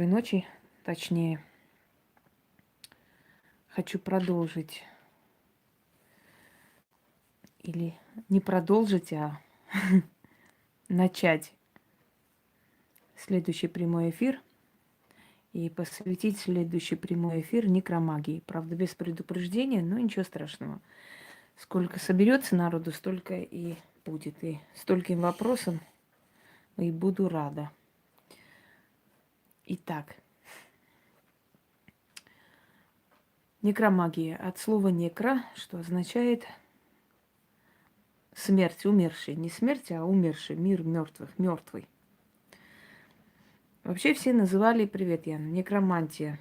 Ночи, точнее, хочу продолжить или не продолжить, а начать следующий прямой эфир и посвятить следующий прямой эфир некромагии. Правда, без предупреждения, но ничего страшного. Сколько соберется народу, столько и будет. И стольким вопросам и буду рада. Итак, некромагия от слова некро, что означает смерть, умерший. Не смерть, а умерший, мир мертвых, мертвый. Вообще все называли, привет, Яна, некромантия.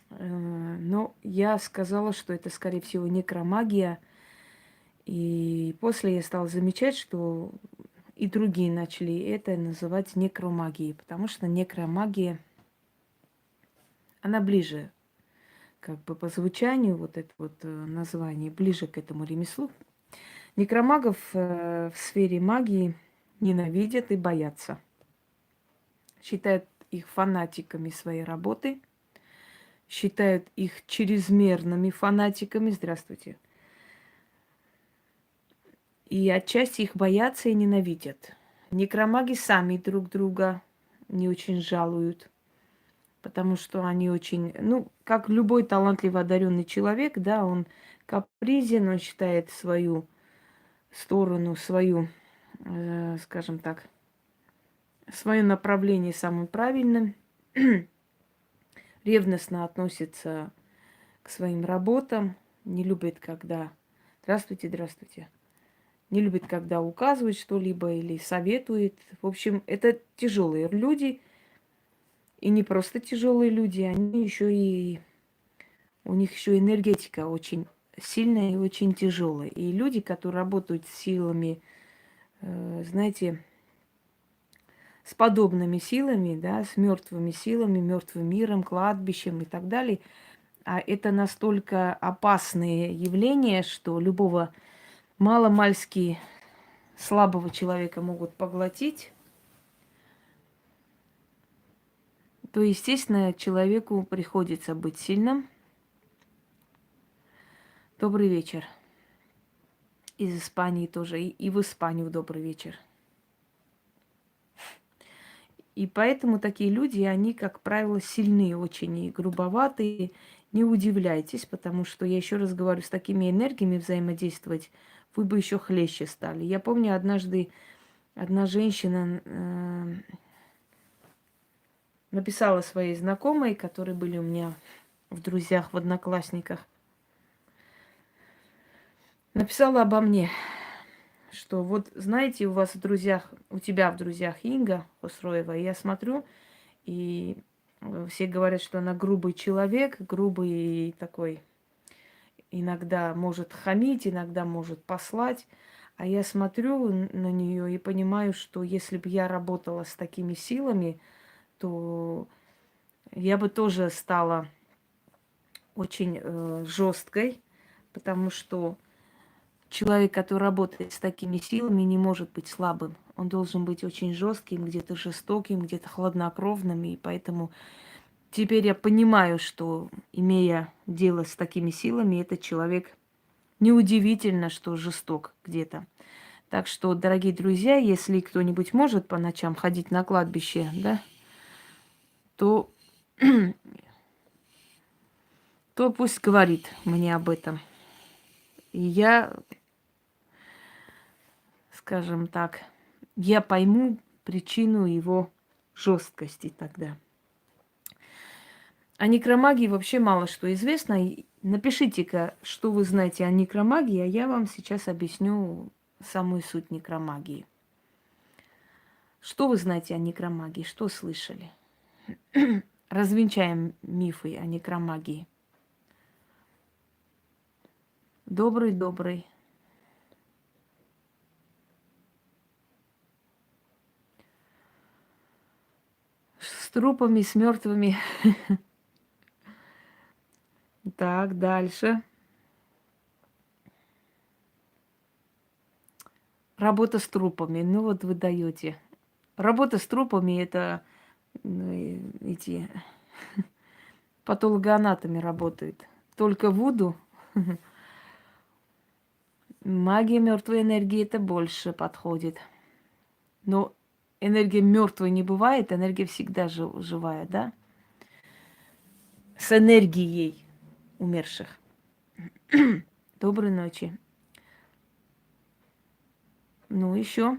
Но я сказала, что это, скорее всего, некромагия. И после я стала замечать, что и другие начали это называть некромагией, потому что некромагия, она ближе, как бы по звучанию, вот это вот название, ближе к этому ремеслу. Некромагов в сфере магии ненавидят и боятся. Считают их фанатиками своей работы, считают их чрезмерными фанатиками. Здравствуйте. И отчасти их боятся и ненавидят. Некромаги сами друг друга не очень жалуют, потому что они очень, ну, как любой талантливо одаренный человек, да, он капризен, он считает свою сторону, свою, скажем так, свое направление самым правильным, ревностно относится к своим работам, не любит, когда... Здравствуйте, здравствуйте. Не любит, когда указывает что-либо или советует. В общем, это тяжелые люди. И не просто тяжелые люди, они еще и... У них еще энергетика очень сильная и очень тяжелая. И люди, которые работают с силами, знаете, с подобными силами, да, с мертвыми силами, мертвым миром, кладбищем и так далее, а это настолько опасные явления, что любого маломальски слабого человека могут поглотить, то, естественно, человеку приходится быть сильным. Добрый вечер. Из Испании тоже. И в Испанию добрый вечер. И поэтому такие люди, они, как правило, сильные очень и грубоватые. Не удивляйтесь, потому что, я еще раз говорю, с такими энергиями взаимодействовать вы бы еще хлеще стали. Я помню, однажды одна женщина написала своей знакомой, которые были у меня в друзьях, в одноклассниках, написала обо мне, что вот, знаете, у вас в друзьях, у тебя в друзьях Инга Хусроева, и я смотрю, и все говорят, что она грубый человек, грубый и такой, иногда может хамить, иногда может послать. А я смотрю на нее и понимаю, что если бы я работала с такими силами, то я бы тоже стала очень жесткой, потому что человек, который работает с такими силами, не может быть слабым. Он должен быть очень жестким, где-то жестоким, где-то хладнокровным. И поэтому теперь я понимаю, что, имея дело с такими силами, этот человек неудивительно, что жесток где-то. Так что, дорогие друзья, если кто-нибудь может по ночам ходить на кладбище, да, то, то пусть говорит мне об этом. И я, скажем так, я пойму причину его жесткости тогда. О некромагии вообще мало что известно. Напишите-ка, что вы знаете о некромагии, а я вам сейчас объясню самую суть некромагии. Что вы знаете о некромагии? Что слышали? Развенчаем мифы о некромагии. Добрый. С трупами, с мертвыми. Так, дальше. Работа с трупами. Ну вот вы даете. Работа с трупами это Ну, и эти патологоанатомы работают. Только Вуду, магия мертвой энергии это больше подходит. Но энергия мертвой не бывает, энергия всегда живая, да? С энергией умерших. Доброй ночи. Ну, еще.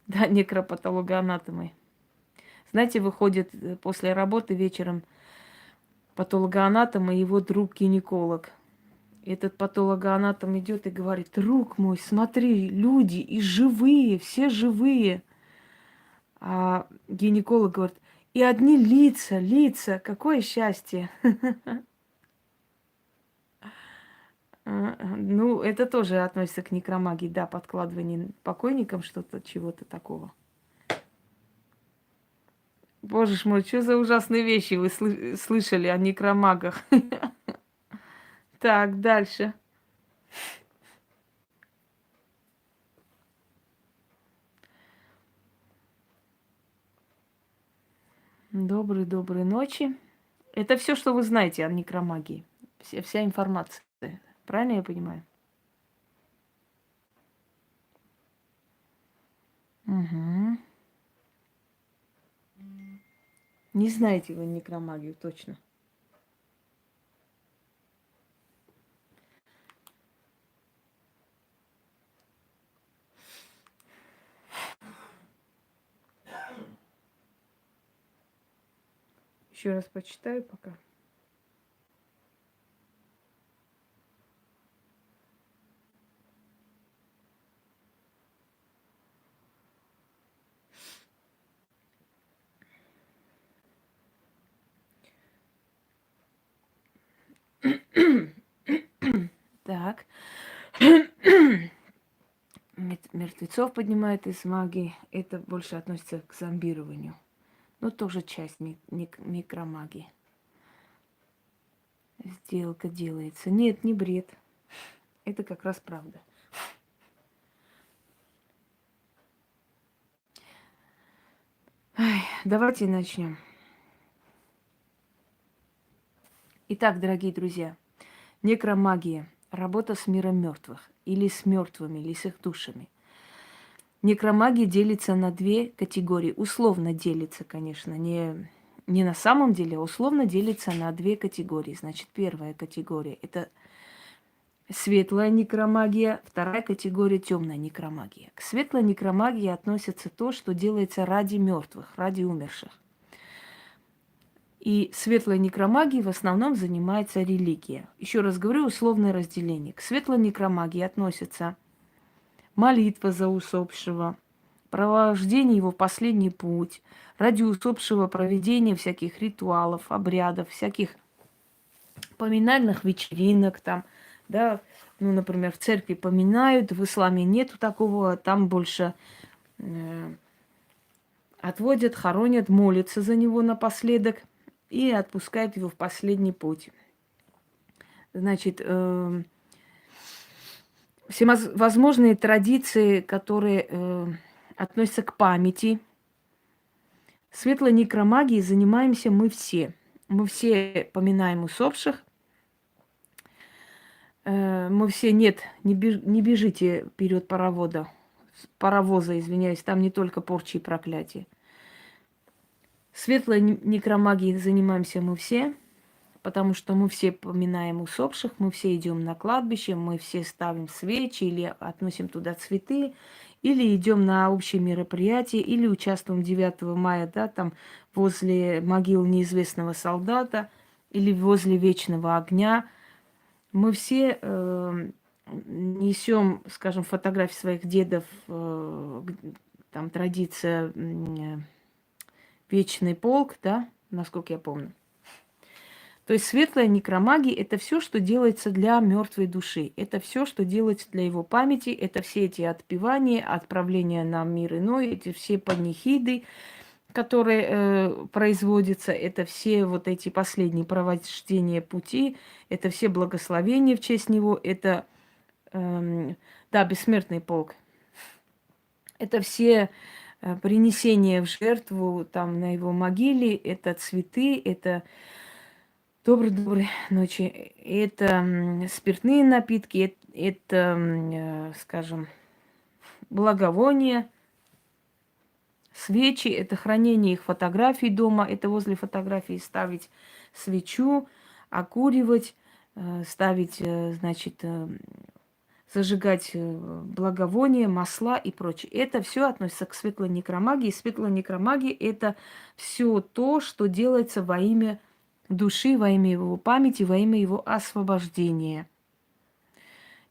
Да, некропатологоанатомы. Знаете, выходит после работы вечером патологоанатом и его друг-гинеколог. Этот патологоанатом идет и говорит: друг мой, смотри, люди и живые, все живые. А гинеколог говорит: и одни лица, лица, какое счастье. Ну, это тоже относится к некромагии, да, подкладывание покойникам что-то, чего-то такого. Боже ж мой, что за ужасные вещи вы слышали о некромагах? Так, дальше. Доброй ночи. Это все, что вы знаете о некромагии. Вся информация. Правильно я понимаю? Угу. Не знаете вы некромагию точно. Еще раз почитаю пока. Так. Мертвецов поднимает из магии. Это больше относится к зомбированию. Но тоже часть микромагии. Сделка делается. Нет, не бред. Это как раз правда. Ай, давайте начнем. Итак, дорогие друзья, некромагия – работа с миром мертвых, или с мертвыми, или с их душами. Некромагия делится на две категории. Условно делится, конечно, не на самом деле, а условно делится на две категории. Значит, первая категория – это светлая некромагия, вторая категория – темная некромагия. К светлой некромагии относится то, что делается ради мертвых, ради умерших. И светлой некромагией в основном занимается религия. Еще раз говорю, условное разделение. К светлой некромагии относятся молитва за усопшего, провождение его в последний путь, ради усопшего проведения всяких ритуалов, обрядов, всяких поминальных вечеринок там, да, ну, например, в церкви поминают, в исламе нету такого, там больше отводят, хоронят, молятся за него напоследок и отпускают его в последний путь. Значит, всевозможные традиции, которые относятся к памяти. Светлой некромагией занимаемся мы все. Мы все поминаем усопших. Мы все, нет, не бежите вперед паровоза, извиняюсь, там не только порчи и проклятия. Светлой некромагией занимаемся мы все, потому что мы все поминаем усопших, мы все идем на кладбище, мы все ставим свечи или относим туда цветы, или идем на общие мероприятия, или участвуем 9 мая, да, там возле могил неизвестного солдата, или возле вечного огня. Мы все несем, скажем, фотографии своих дедов, там традиция вечный полк, да, насколько я помню. То есть светлая некромагия – это все, что делается для мертвой души. Это все, что делается для его памяти. Это все эти отпевания, отправления на мир иной, эти все панихиды, которые производятся. Это все вот эти последние провождения пути. Это все благословения в честь него. Это, да, бессмертный полк. Это все принесение в жертву там на его могиле, это цветы, это доброй ночи, это спиртные напитки, это, скажем, благовония, свечи, это хранение их фотографий дома, это возле фотографии ставить свечу, окуривать, ставить, значит, зажигать благовония, масла и прочее. Это все относится к светлой некромагии. Светлая некромагия – это все то, что делается во имя души, во имя его памяти, во имя его освобождения.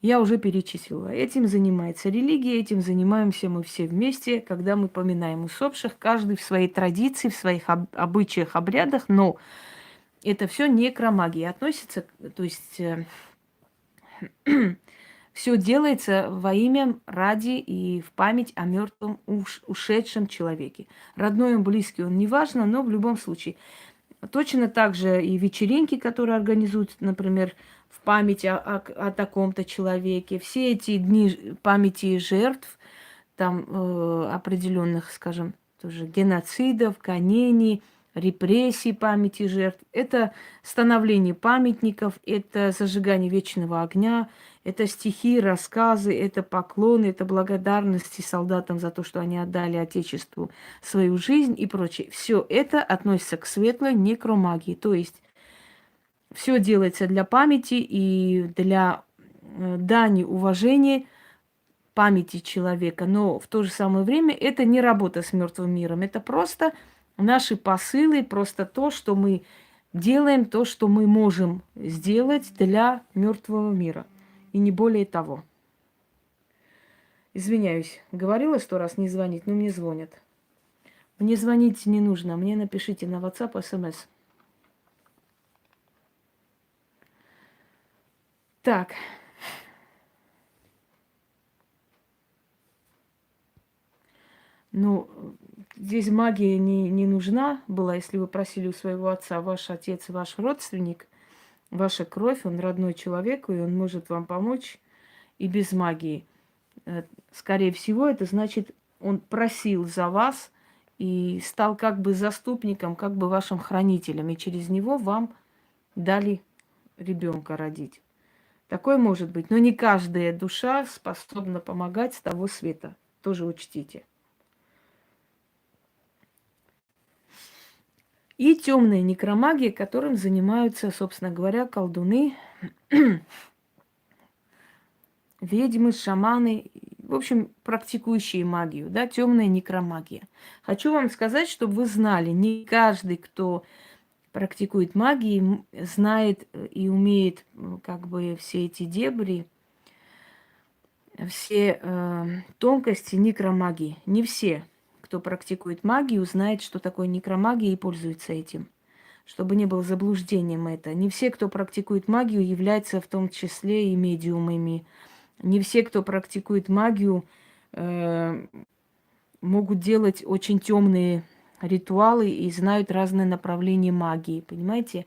Я уже перечислила. Этим занимается религия, этим занимаемся мы все вместе, когда мы поминаем усопших, каждый в своей традиции, в своих обычаях, обрядах, но это все некромагия относится, то есть все делается во имя, ради и в память о мертвом ушедшем человеке. Родной он, близкий он, неважно, но в любом случае. Точно так же и вечеринки, которые организуют, например, в память о таком-то человеке. Все эти дни памяти жертв, там определенных, скажем, тоже геноцидов, гонений, репрессий памяти жертв. Это становление памятников, это зажигание вечного огня, это стихи, рассказы, это поклоны, это благодарности солдатам за то, что они отдали Отечеству свою жизнь и прочее. Все это относится к светлой некромагии. То есть все делается для памяти и для дани уважения памяти человека. Но в то же самое время это не работа с мертвым миром. Это просто наши посылы, просто то, что мы делаем, то, что мы можем сделать для мертвого мира. И не более того. Извиняюсь, говорила 100 раз не звонить, но мне звонят. Мне звонить не нужно, мне напишите на WhatsApp, SMS. Так. Ну, здесь магия не нужна была, если вы просили у своего отца, ваш отец, ваш родственник, ваша кровь, он родной человек, и он может вам помочь и без магии. Скорее всего, это значит, он просил за вас и стал как бы заступником, как бы вашим хранителем, и через него вам дали ребенка родить. Такое может быть, но не каждая душа способна помогать с того света. Тоже учтите. И темная некромагия, которым занимаются, собственно говоря, колдуны, ведьмы, шаманы, в общем, практикующие магию, да, темная некромагия. Хочу вам сказать, чтобы вы знали, не каждый, кто практикует магию, знает и умеет как бы все эти дебри, все тонкости некромагии. Не все, кто практикует магию, знает, что такое некромагия и пользуется этим. Чтобы не было заблуждением это. Не все, кто практикует магию, являются в том числе и медиумами. Не все, кто практикует магию, могут делать очень темные ритуалы и знают разные направления магии. Понимаете?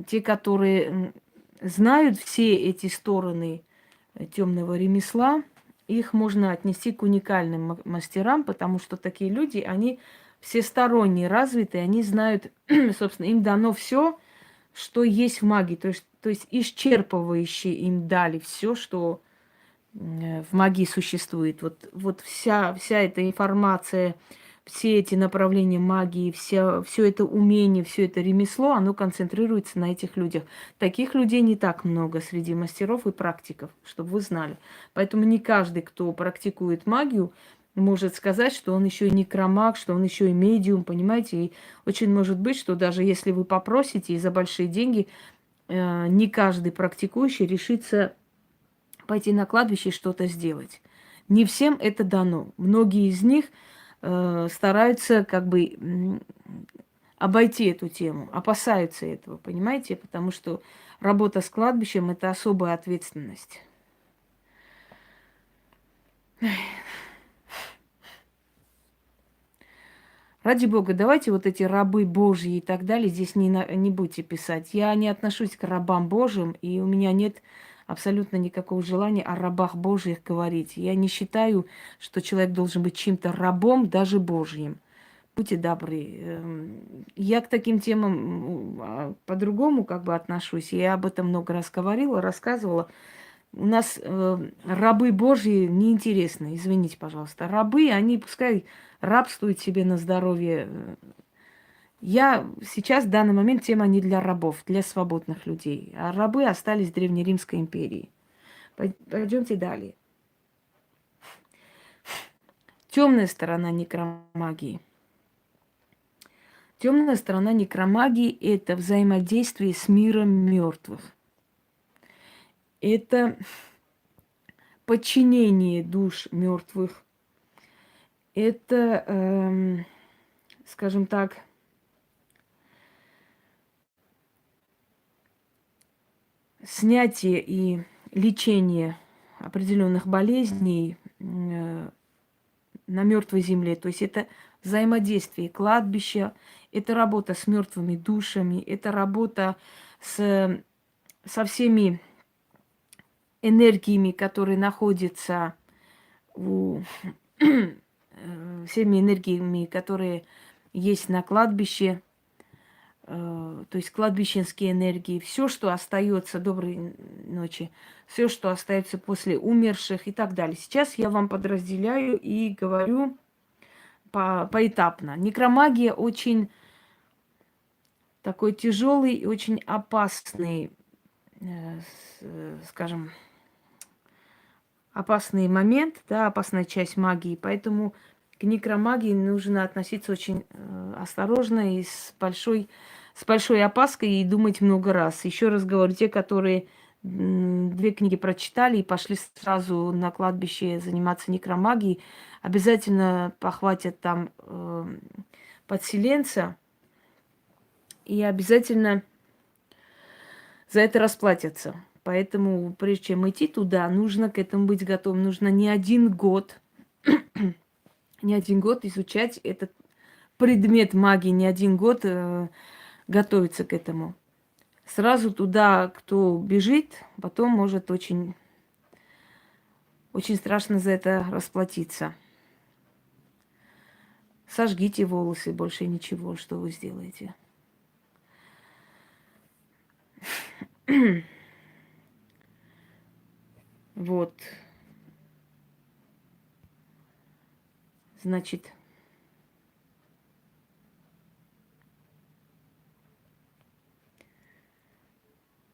Те, которые знают все эти стороны темного ремесла, их можно отнести к уникальным мастерам, потому что такие люди, они всесторонне развиты, они знают, собственно, им дано все, что есть в магии, то есть исчерпывающе им дали все, что в магии существует. Вот вся эта информация, все эти направления магии, все это умение, все это ремесло, оно концентрируется на этих людях. Таких людей не так много среди мастеров и практиков, чтобы вы знали. Поэтому не каждый, кто практикует магию, может сказать, что он еще и некромаг, что он еще и медиум, понимаете? И очень может быть, что даже если вы попросите и за большие деньги, не каждый практикующий решится пойти на кладбище и что-то сделать. Не всем это дано. Многие из них стараются как бы обойти эту тему, опасаются этого, понимаете? Потому что работа с кладбищем – это особая ответственность. Ради бога, давайте вот эти рабы Божьи и так далее здесь не будете писать. Я не отношусь к рабам Божьим, и у меня нет абсолютно никакого желания о рабах Божьих говорить. Я не считаю, что человек должен быть чьим-то рабом, даже Божьим. Будьте добры. Я к таким темам по-другому как бы отношусь. Я об этом много раз говорила, рассказывала. У нас рабы Божьи неинтересны, извините, пожалуйста. Рабы, они пускай рабствуют себе на здоровье. Я сейчас, в данный момент, тема не для рабов, для свободных людей. А рабы остались в Древнеримской империи. Пойдемте далее. Темная сторона некромагии. Темная сторона некромагии – это взаимодействие с миром мертвых. Это подчинение душ мертвых. Это, скажем так, снятие и лечение определенных болезней на мертвой земле. То есть это взаимодействие кладбища, это работа с мертвыми душами, это работа со всеми энергиями, которые находятся всеми энергиями, которые есть на кладбище, то есть кладбищенские энергии, все, что остается, доброй ночи, все, что остается после умерших и так далее. Сейчас я вам подразделяю и говорю поэтапно. Некромагия очень такой тяжелый и очень опасный, скажем, опасный момент, да, опасная часть магии. Поэтому к некромагии нужно относиться очень осторожно и с большой опаской и думать много раз. Еще раз говорю, те, которые 2 книги прочитали и пошли сразу на кладбище заниматься некромагией, обязательно похватят там подселенца и обязательно за это расплатятся. Поэтому, прежде чем идти туда, нужно к этому быть готовым. Нужно не один год изучать этот предмет магии, не один год готовиться к этому. Сразу туда, кто бежит, потом может очень, очень страшно за это расплатиться. Сожгите волосы, больше ничего, что вы сделаете. Вот. Значит,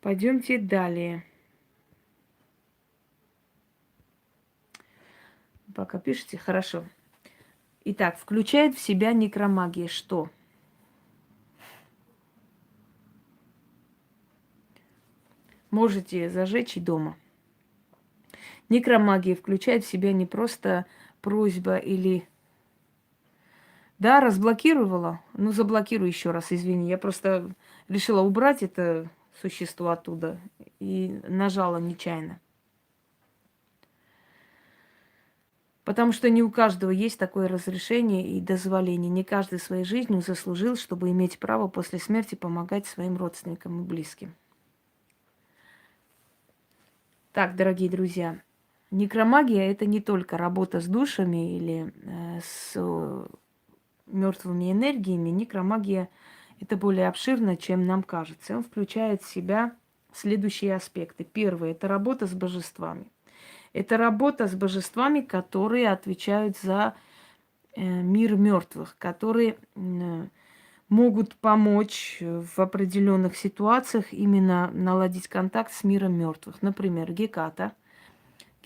пойдемте далее. Пока пишете, хорошо. Итак, включает в себя некромагия что? Можете зажечь и дома. Некромагия включает в себя не просто просьба или... Да, разблокировала. Ну, заблокирую еще раз, извини. Я просто решила убрать это существо оттуда и нажала нечаянно. Потому что не у каждого есть такое разрешение и дозволение. Не каждый своей жизнью заслужил, чтобы иметь право после смерти помогать своим родственникам и близким. Так, дорогие друзья, некромагия – это не только работа с душами или с мертвыми энергиями. Некромагия – это более обширно, чем нам кажется. Он включает в себя следующие аспекты. Первый – это работа с божествами. Это работа с божествами, которые отвечают за мир мертвых, которые могут помочь в определенных ситуациях именно наладить контакт с миром мертвых. Например, Геката.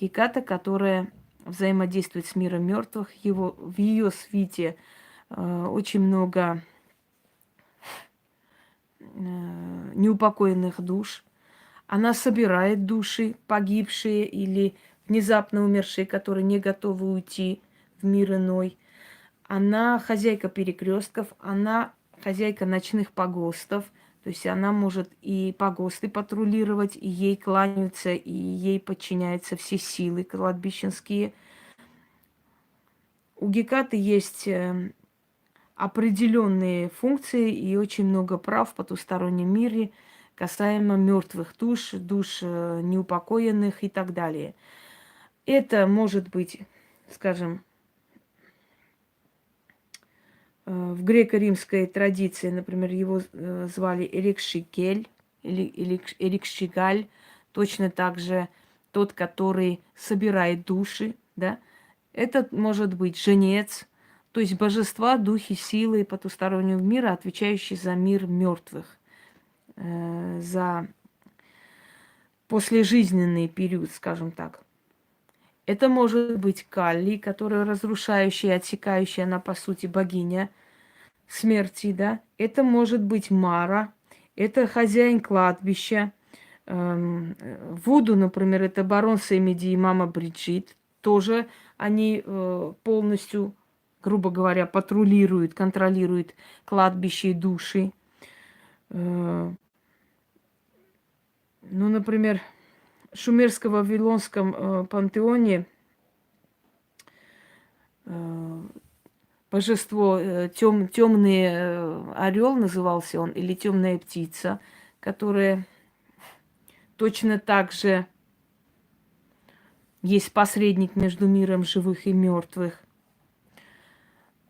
Геката, которая взаимодействует с миром мертвых. В ее свите очень много неупокоенных душ. Она собирает души погибшие или внезапно умершие, которые не готовы уйти в мир иной. Она хозяйка перекрестков, она хозяйка ночных погостов. То есть она может и погосты патрулировать, и ей кланяются, и ей подчиняются все силы кладбищенские. У Гекаты есть определенные функции и очень много прав в потустороннем мире. касаемо мертвых душ, душ неупокоенных и так далее. Это может быть, скажем, в греко-римской традиции, например, его звали Эрикшикель или Эрикшигаль, точно так же тот, который собирает души, да. Это может быть жнец, то есть божества, духи, силы потустороннего мира, отвечающие за мир мертвых, за послежизненный период, скажем так. Это может быть Калли, которая разрушающая, отсекающая, она по сути богиня смерти, да. Это может быть Мара, это хозяин кладбища. Вуду, например, это барон Сэмиди и мама Бриджит. Тоже они полностью, грубо говоря, патрулируют, контролируют кладбище и души. Ну, например, в шумерско-вавилонском пантеоне божество темный орел назывался он, или темная птица, которая точно так же есть посредник между миром живых и мертвых.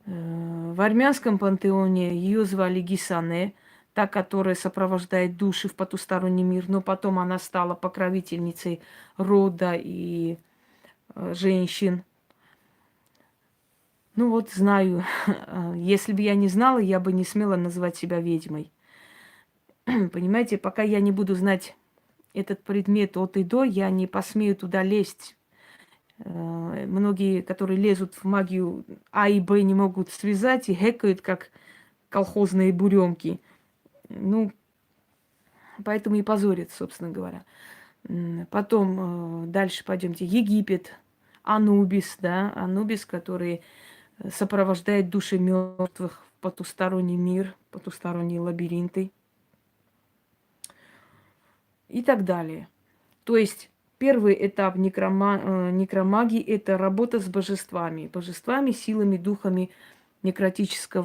В армянском пантеоне ее звали Гисане, та, которая сопровождает души в потусторонний мир, но потом она стала покровительницей рода и женщин. Ну вот, знаю, если бы я не знала, я бы не смела называть себя ведьмой. Понимаете, пока я не буду знать этот предмет от и до, я не посмею туда лезть. Многие, которые лезут в магию А и Б, не могут связать и хэкают, как колхозные буремки. Ну, поэтому и позорят, собственно говоря. Потом дальше пойдемте. Египет, Анубис, да, Анубис, который сопровождает души мертвых в потусторонний мир, потусторонние лабиринты и так далее. То есть первый этап некромагии – это работа с божествами. Божествами, силами, духами некротической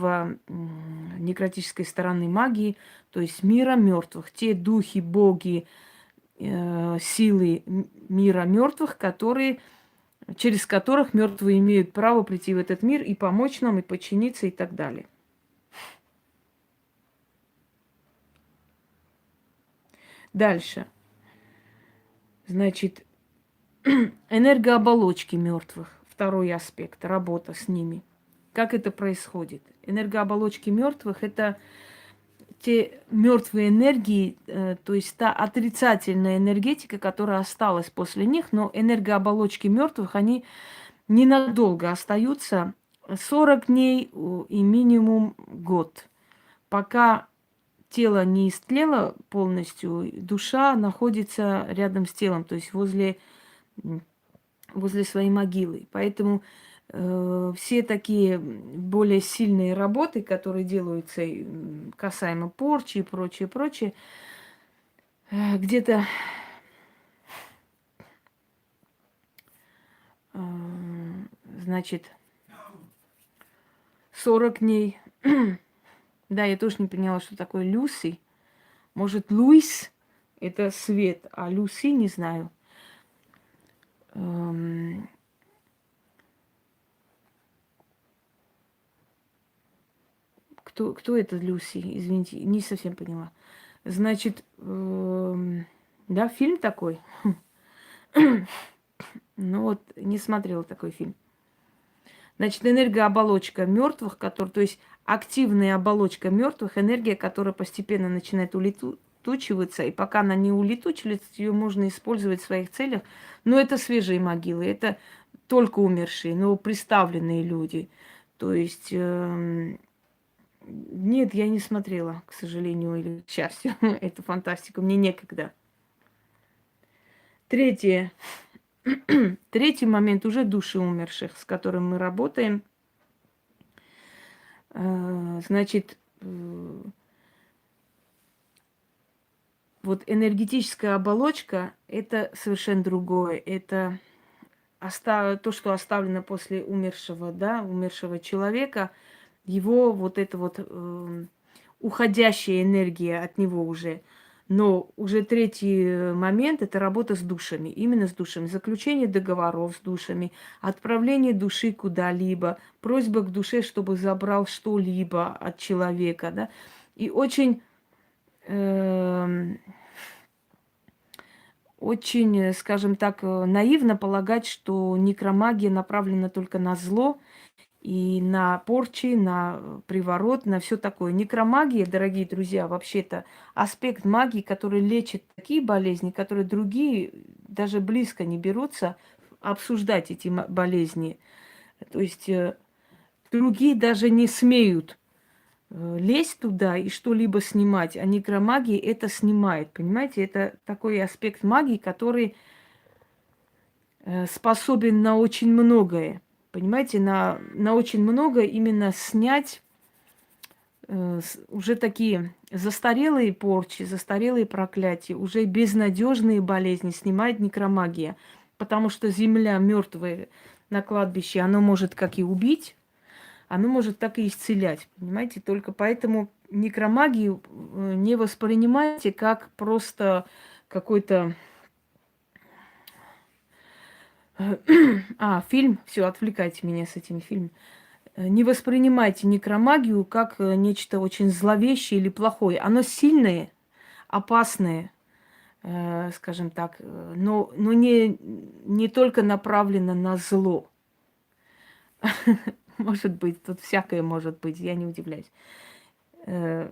стороны магии, то есть мира мертвых. Те духи, боги, силы мира мертвых, через которых мертвые имеют право прийти в этот мир и помочь нам, и подчиниться, и так далее. Дальше. Значит, энергооболочки мертвых. Второй аспект, работа с ними. Как это происходит? Энергооболочки мертвых – это те мертвые энергии, то есть та отрицательная энергетика, которая осталась после них, но энергооболочки мертвых, они ненадолго остаются, 40 дней и минимум год. Пока тело не истлело полностью, душа находится рядом с телом, то есть возле своей могилы. Поэтому все такие более сильные работы, которые делаются касаемо порчи и прочее, прочее, где-то значит, 40 дней. Да, я тоже не поняла, что такое Люси. Может, Луис – это свет, а Люси не знаю. Кто это Люси? Извините, не совсем поняла. Значит, да, фильм такой. Ну вот, не смотрела такой фильм. Значит, энергооболочка мертвых, то есть активная оболочка мертвых, энергия, которая постепенно начинает улетучиваться, и пока она не улетучивается, ее можно использовать в своих целях. Но это свежие могилы, это только умершие, но представленные люди. То есть нет, я не смотрела, к сожалению или к счастью, эту фантастику, мне некогда. Третий момент уже души умерших, с которым мы работаем. Значит, вот энергетическая оболочка – это совершенно другое. Это то, что оставлено после умершего человека, его вот эта вот уходящая энергия от него уже. Но уже третий момент – это работа с душами, именно с душами. Заключение договоров с душами, отправление души куда-либо, просьба к душе, чтобы забрал что-либо от человека, да. И очень, очень, скажем так, наивно полагать, что некромагия направлена только на зло и на порчи, на приворот, на все такое. Некромагия, дорогие друзья, вообще-то аспект магии, который лечит такие болезни, которые другие даже близко не берутся обсуждать эти болезни. То есть другие даже не смеют лезть туда и что-либо снимать, а некромагия это снимает, понимаете? Это такой аспект магии, который способен на очень многое. Понимаете, на очень многое именно снять уже такие застарелые порчи, застарелые проклятия, уже безнадежные болезни снимает некромагия. Потому что земля мертвая на кладбище, она может как и убить, оно может так и исцелять. Понимаете? Только поэтому некромагию не воспринимайте как просто какой-то фильм, все, отвлекайте меня с этим фильмом. Не воспринимайте некромагию как нечто очень зловещее или плохое. Оно сильное, опасное, скажем так, но не только направлено на зло. Может быть, тут всякое может быть, я не удивляюсь. Э,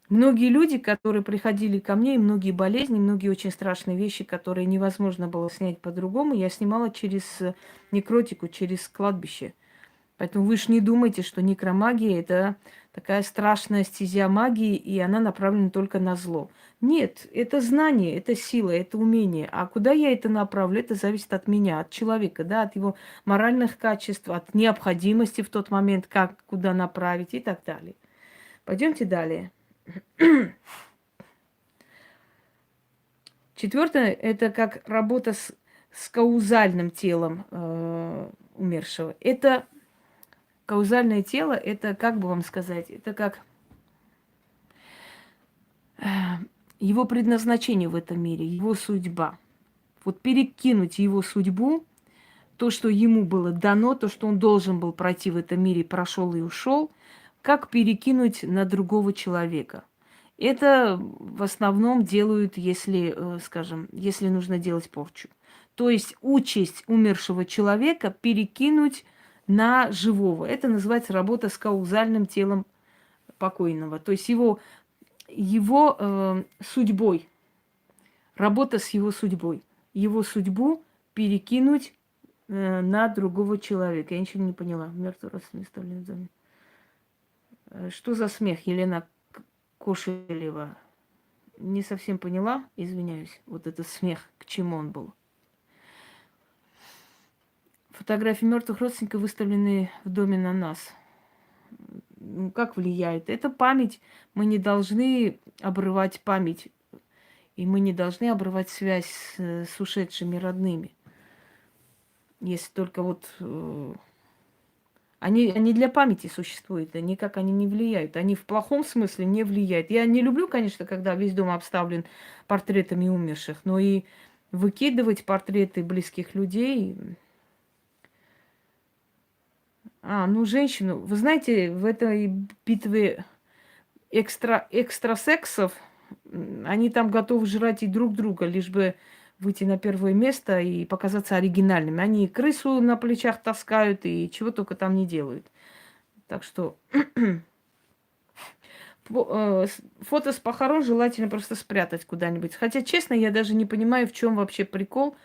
Многие люди, которые приходили ко мне, и многие болезни, многие очень страшные вещи, которые невозможно было снять по-другому, я снимала через некротику, через кладбище. Поэтому вы же не думайте, что некромагия – это такая страшная стезя магии, и она направлена только на зло. Нет, это знание, это сила, это умение. А куда я это направлю, это зависит от меня, от человека, да, от его моральных качеств, от необходимости в тот момент, как, куда направить и так далее. Пойдемте далее. Четвертое – это как работа с каузальным телом умершего. Это каузальное тело – это, как бы вам сказать, это как его предназначение в этом мире, его судьба. Вот перекинуть его судьбу, то, что ему было дано, то, что он должен был пройти в этом мире, прошел и ушел, как перекинуть на другого человека. Это в основном делают, если, скажем, если нужно делать порчу. То есть участь умершего человека перекинуть на живого. Это называется работа с каузальным телом покойного. То есть его судьбой, работа с его судьбой. Его судьбу перекинуть на другого человека. Я ничего не поняла. Мертвый родственник оставлен в доме. Что за смех, Елена Кошелева? Не совсем поняла, извиняюсь. Вот этот смех, к чему он был. Фотографии мертвых родственников выставлены в доме на нас. Как влияет? Это память. Мы не должны обрывать память. И мы не должны обрывать связь с ушедшими родными. Если только вот они для памяти существуют, а никак они не влияют. Они в плохом смысле не влияют. Я не люблю, конечно, когда весь дом обставлен портретами умерших, но и выкидывать портреты близких людей. Ну женщину. Вы знаете, в этой битве экстрасексов они там готовы жрать и друг друга, лишь бы выйти на первое место и показаться оригинальными. Они и крысу на плечах таскают, и чего только там не делают. Так что фото с похорон желательно просто спрятать куда-нибудь. Хотя, честно, я даже не понимаю, в чем вообще прикол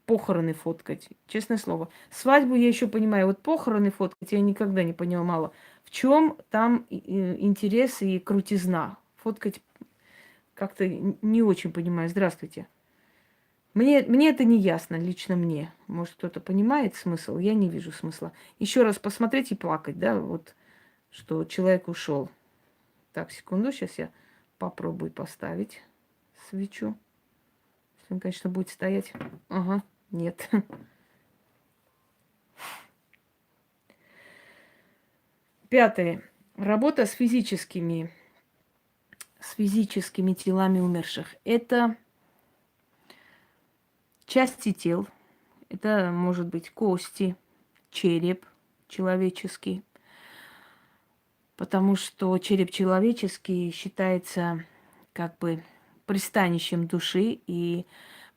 похороны фоткать. Честное слово. Свадьбу я еще понимаю. Вот похороны фоткать я никогда не понимала. В чем там интерес и крутизна? Фоткать как-то не очень понимаю. Здравствуйте. Мне это не ясно, лично мне. Может, кто-то понимает смысл? Я не вижу смысла. Еще раз посмотреть и плакать, да, вот, что человек ушел. Так, секунду, сейчас я попробую поставить свечу. Если он, конечно, будет стоять. Ага, нет. Пятое. Работа с с физическими телами умерших. Это части тел, это может быть кости, череп человеческий, потому что череп человеческий считается как бы пристанищем души, и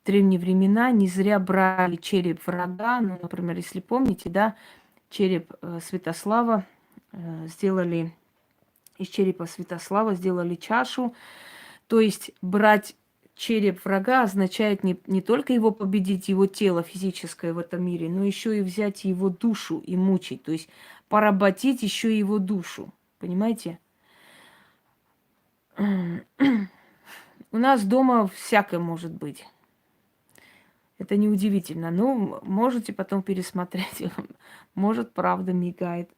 в древние времена не зря брали череп врага. Ну, например, если помните, да, череп Святослава сделали, из черепа Святослава сделали чашу. То есть брать череп врага означает не только его победить, его тело физическое в этом мире, но еще и взять его душу и мучить. То есть поработить еще и его душу. Понимаете? У нас дома всякое может быть. Это неудивительно. Ну, можете потом пересмотреть. Может, правда мигает.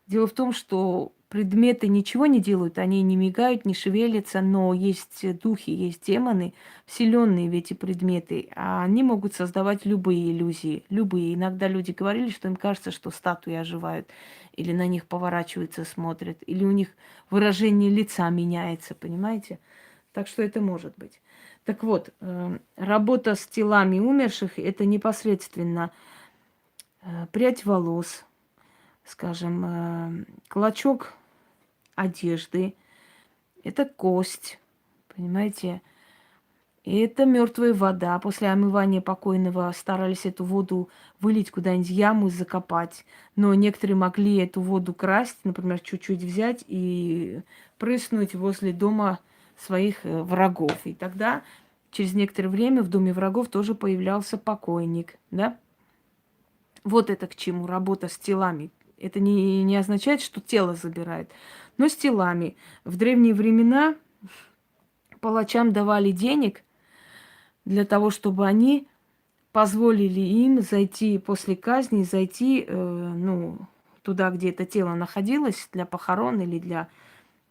Дело в том, что предметы ничего не делают, они не мигают, не шевелятся, но есть духи, есть демоны, вселенные в эти предметы, а они могут создавать любые иллюзии, любые. Иногда люди говорили, что им кажется, что статуи оживают, или на них поворачиваются, смотрят, или у них выражение лица меняется, понимаете? Так что это может быть. Так вот, работа с телами умерших – это непосредственно прядь волос, скажем, клочок одежды, это кость, понимаете? И это мертвая вода. После омывания покойного старались эту воду вылить куда-нибудь в яму и закопать. Но некоторые могли эту воду красть, например, чуть-чуть взять и прыснуть возле дома своих врагов. И тогда через некоторое время в доме врагов тоже появлялся покойник, да? Вот это к чему работа с телами. Это не означает, что тело забирает, но с телами. В древние времена палачам давали денег для того, чтобы они позволили им зайти после казни, зайти ну, туда, где это тело находилось, для похорон или для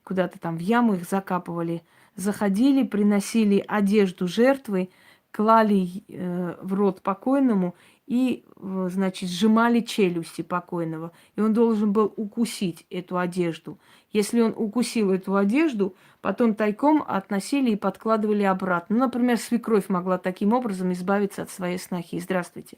куда-то там в яму их закапывали. Заходили, приносили одежду жертвы, клали в рот покойному и, значит, сжимали челюсти покойного. И он должен был укусить эту одежду. Если он укусил эту одежду, потом тайком относили и подкладывали обратно. Ну, например, свекровь могла таким образом избавиться от своей снохи. Здравствуйте.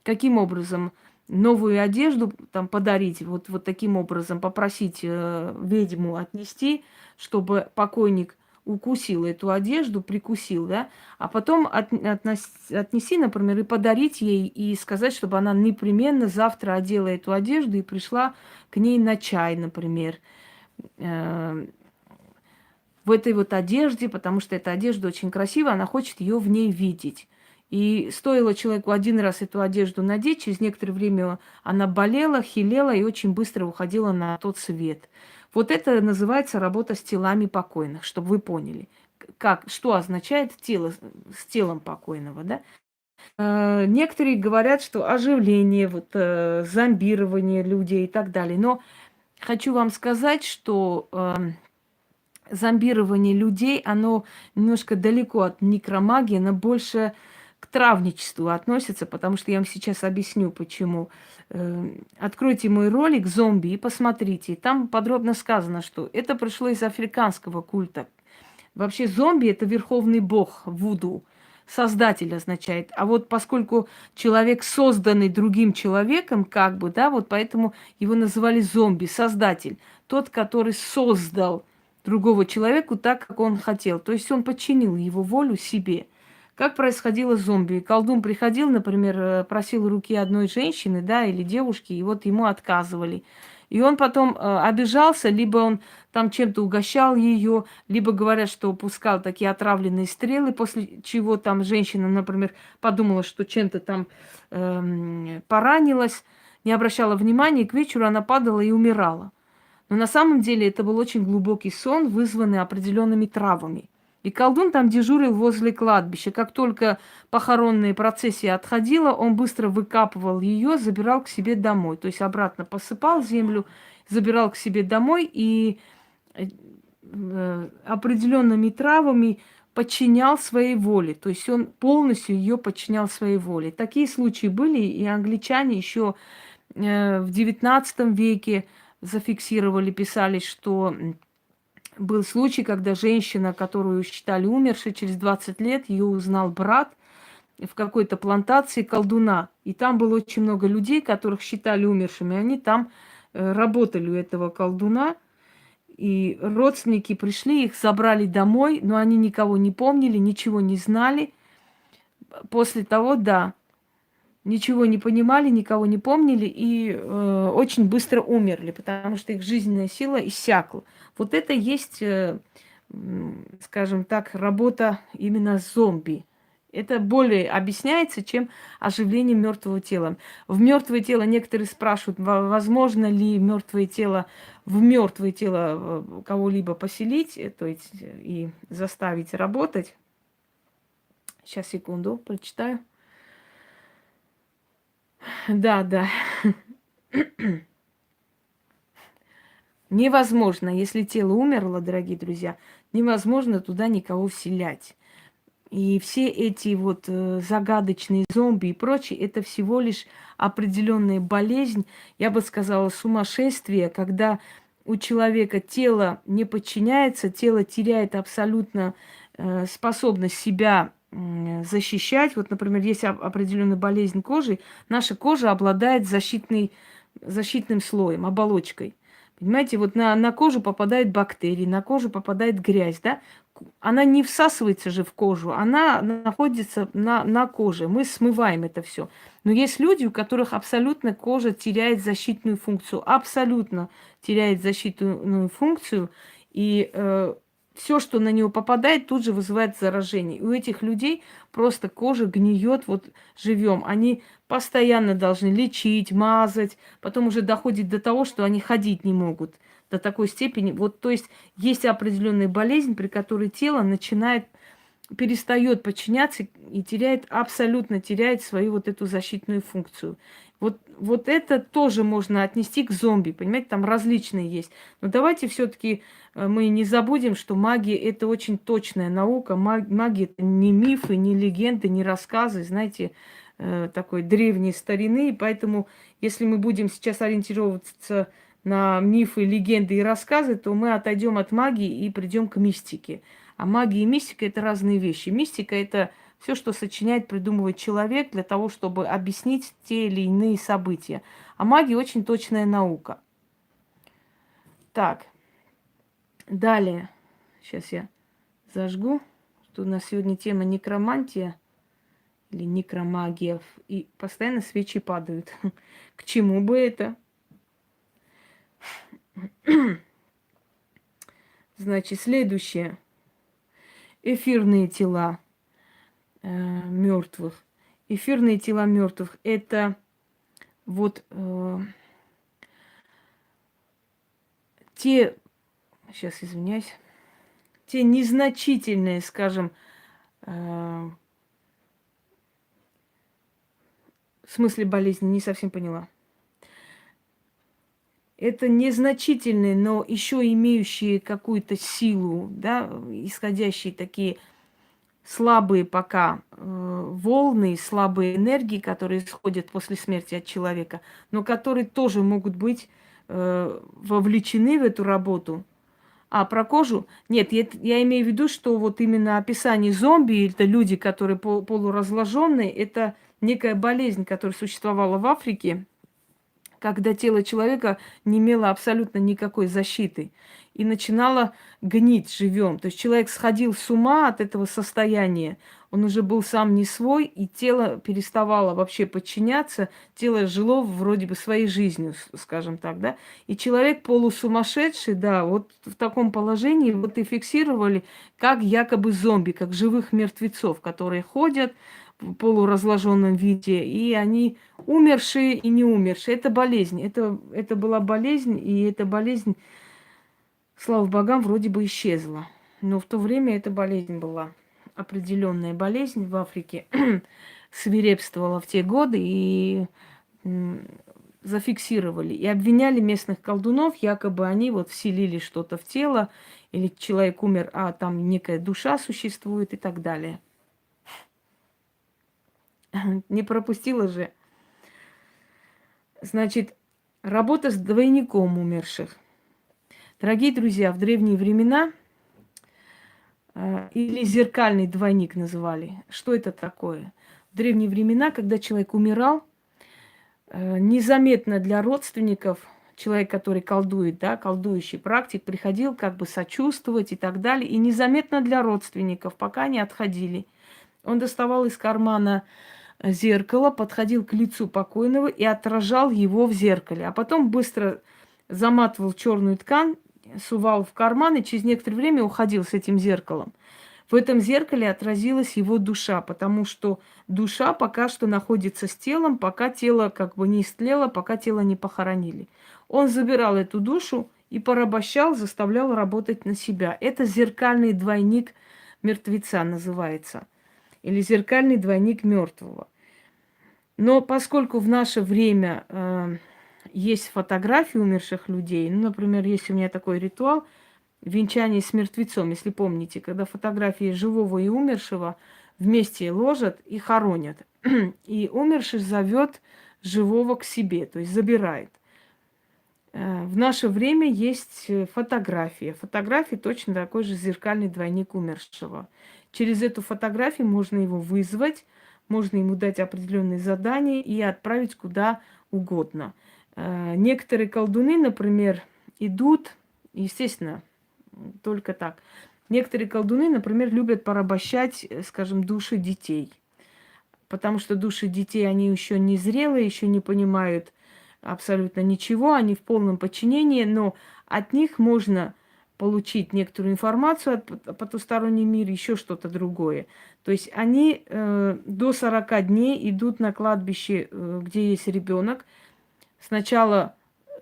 Каким образом? Новую одежду там подарить, вот таким образом попросить ведьму отнести, чтобы покойник укусил эту одежду, прикусил, да, а потом отнести, например, и подарить ей, и сказать, чтобы она непременно завтра одела эту одежду и пришла к ней на чай, например, в этой вот одежде, потому что эта одежда очень красивая, она хочет ее в ней видеть. И стоило человеку один раз эту одежду надеть, через некоторое время она болела, хилела и очень быстро уходила на тот свет. Вот это называется работа с телами покойных, чтобы вы поняли, что означает тело с телом покойного, да? Некоторые говорят, что оживление, зомбирование людей и так далее. Но хочу вам сказать, что зомбирование людей, оно немножко далеко от некромагии, оно больше к травничеству относится, потому что я вам сейчас объясню, почему. Откройте мой ролик «Зомби» и посмотрите. Там подробно сказано, что это пришло из африканского культа. Вообще зомби – это верховный бог вуду. Создатель означает. А вот поскольку человек созданный другим человеком, как бы, да, вот поэтому его называли зомби, создатель. Тот, который создал другого человека так, как он хотел. То есть он подчинил его волю себе. Как происходило с зомби? Колдун приходил, например, просил руки одной женщины, да, или девушки, и вот ему отказывали. И он потом обижался, либо он там чем-то угощал ее, либо говорят, что пускал такие отравленные стрелы, после чего там женщина, например, подумала, что чем-то там поранилась, не обращала внимания, и к вечеру она падала и умирала. Но на самом деле это был очень глубокий сон, вызванный определенными травами. И колдун там дежурил возле кладбища. Как только похоронная процессия отходила, он быстро выкапывал ее, забирал к себе домой. То есть обратно посыпал землю, забирал к себе домой и определенными травами подчинял своей воле. То есть он полностью ее подчинял своей воле. Такие случаи были, и англичане еще в XIX веке зафиксировали, писали, что Был случай, когда женщина, которую считали умершей, через 20 лет ее узнал брат в какой-то плантации колдуна. И там было очень много людей, которых считали умершими. Они там работали у этого колдуна. И родственники пришли, их забрали домой, но они никого не помнили, ничего не знали. После того, да, ничего не понимали, никого не помнили и очень быстро умерли, потому что их жизненная сила иссякла. Вот это есть, скажем так, работа именно с зомби. Это более объясняется, чем оживление мертвого тела. В мертвое тело некоторые спрашивают, возможно ли в мертвое тело кого-либо поселить, то есть и заставить работать. Сейчас, секунду, прочитаю. Да, да. Невозможно, если тело умерло, дорогие друзья, невозможно туда никого вселять. И все эти вот загадочные зомби и прочее, это всего лишь определенная болезнь, я бы сказала, сумасшествие, когда у человека тело не подчиняется, тело теряет абсолютно способность себя защищать. Вот, например, есть определенная болезнь кожи, наша кожа обладает защитным слоем, оболочкой. Понимаете, вот на кожу попадают бактерии, на кожу попадает грязь, да? Она не всасывается же в кожу, она находится на коже. Мы смываем это все. Но есть люди, у которых абсолютно кожа теряет защитную функцию, абсолютно теряет защитную функцию, и все, что на него попадает, тут же вызывает заражение. И у этих людей просто кожа гниет вот живем. Они постоянно должны лечить, мазать, потом уже доходит до того, что они ходить не могут до такой степени. Вот, то есть есть определенная болезнь, при которой тело перестает подчиняться и абсолютно теряет свою вот эту защитную функцию. Вот это тоже можно отнести к зомби, понимаете, там различные есть. Но давайте все-таки мы не забудем, что магия – это очень точная наука. Магия – это не мифы, не легенды, не рассказы, знаете, такой древней старины. И поэтому, если мы будем сейчас ориентироваться на мифы, легенды и рассказы, то мы отойдем от магии и придем к мистике. А магия и мистика – это разные вещи. Мистика – это все, что сочиняет, придумывает человек для того, чтобы объяснить те или иные события. А магия – очень точная наука. Так, далее. Сейчас я зажгу. Что у нас сегодня тема некромантия или некромагия. И постоянно свечи падают. К чему бы это? Значит, следующее. Эфирные тела мертвых. Эфирные тела мертвых – это вот сейчас извиняюсь, те незначительные, скажем, в смысле болезни, не совсем поняла. Это незначительные, но еще имеющие какую-то силу, да, исходящие такие слабые пока волны, слабые энергии, которые исходят после смерти от человека, но которые тоже могут быть вовлечены в эту работу. А про кожу? Нет, я имею в виду, что вот именно описание зомби, это люди, которые полуразложенные, это некая болезнь, которая существовала в Африке, когда тело человека не имело абсолютно никакой защиты и начинало гнить живем. То есть человек сходил с ума от этого состояния, он уже был сам не свой, и тело переставало вообще подчиняться, тело жило вроде бы своей жизнью, скажем так, да. И человек полусумасшедший, да, вот в таком положении вот и фиксировали как якобы зомби, как живых мертвецов, которые ходят в полуразложенном виде, и они умершие и не умершие. Это болезнь. Это была болезнь, и эта болезнь, слава богам, вроде бы исчезла. Но в то время эта болезнь была. Определенная болезнь в Африке свирепствовала в те годы, и зафиксировали. И обвиняли местных колдунов, якобы они вот вселили что-то в тело, или человек умер, а там некая душа существует и так далее. Не пропустила же. Значит, работа с двойником умерших. Дорогие друзья, в древние времена или зеркальный двойник называли. Что это такое? В древние времена, когда человек умирал, незаметно для родственников человек, который колдует, да, колдующий практик, приходил как бы сочувствовать и так далее. И незаметно для родственников, пока они отходили. Он доставал из кармана зеркало, подходил к лицу покойного и отражал его в зеркале. А потом быстро заматывал черную ткань, сувал в карман и через некоторое время уходил с этим зеркалом. В этом зеркале отразилась его душа, потому что душа пока что находится с телом, пока тело как бы не истлело, пока тело не похоронили. Он забирал эту душу и порабощал, заставлял работать на себя. Это зеркальный двойник мертвеца называется. Или зеркальный двойник мертвого. Но поскольку в наше время есть фотографии умерших людей, ну, например, есть у меня такой ритуал венчание с мертвецом, если помните, когда фотографии живого и умершего вместе ложат и хоронят. И умерший зовет живого к себе, то есть забирает. В наше время есть фотография. Фотография точно такой же зеркальный двойник умершего. Через эту фотографию можно его вызвать, можно ему дать определенные задания и отправить куда угодно. Некоторые колдуны, например, идут, естественно, только так. Некоторые колдуны, например, любят порабощать, скажем, души детей. Потому что души детей, они еще не зрелые, еще не понимают абсолютно ничего, они в полном подчинении, но от них можно получить некоторую информацию о потустороннем мире, еще что-то другое. То есть они до 40 дней идут на кладбище, где есть ребенок. Сначала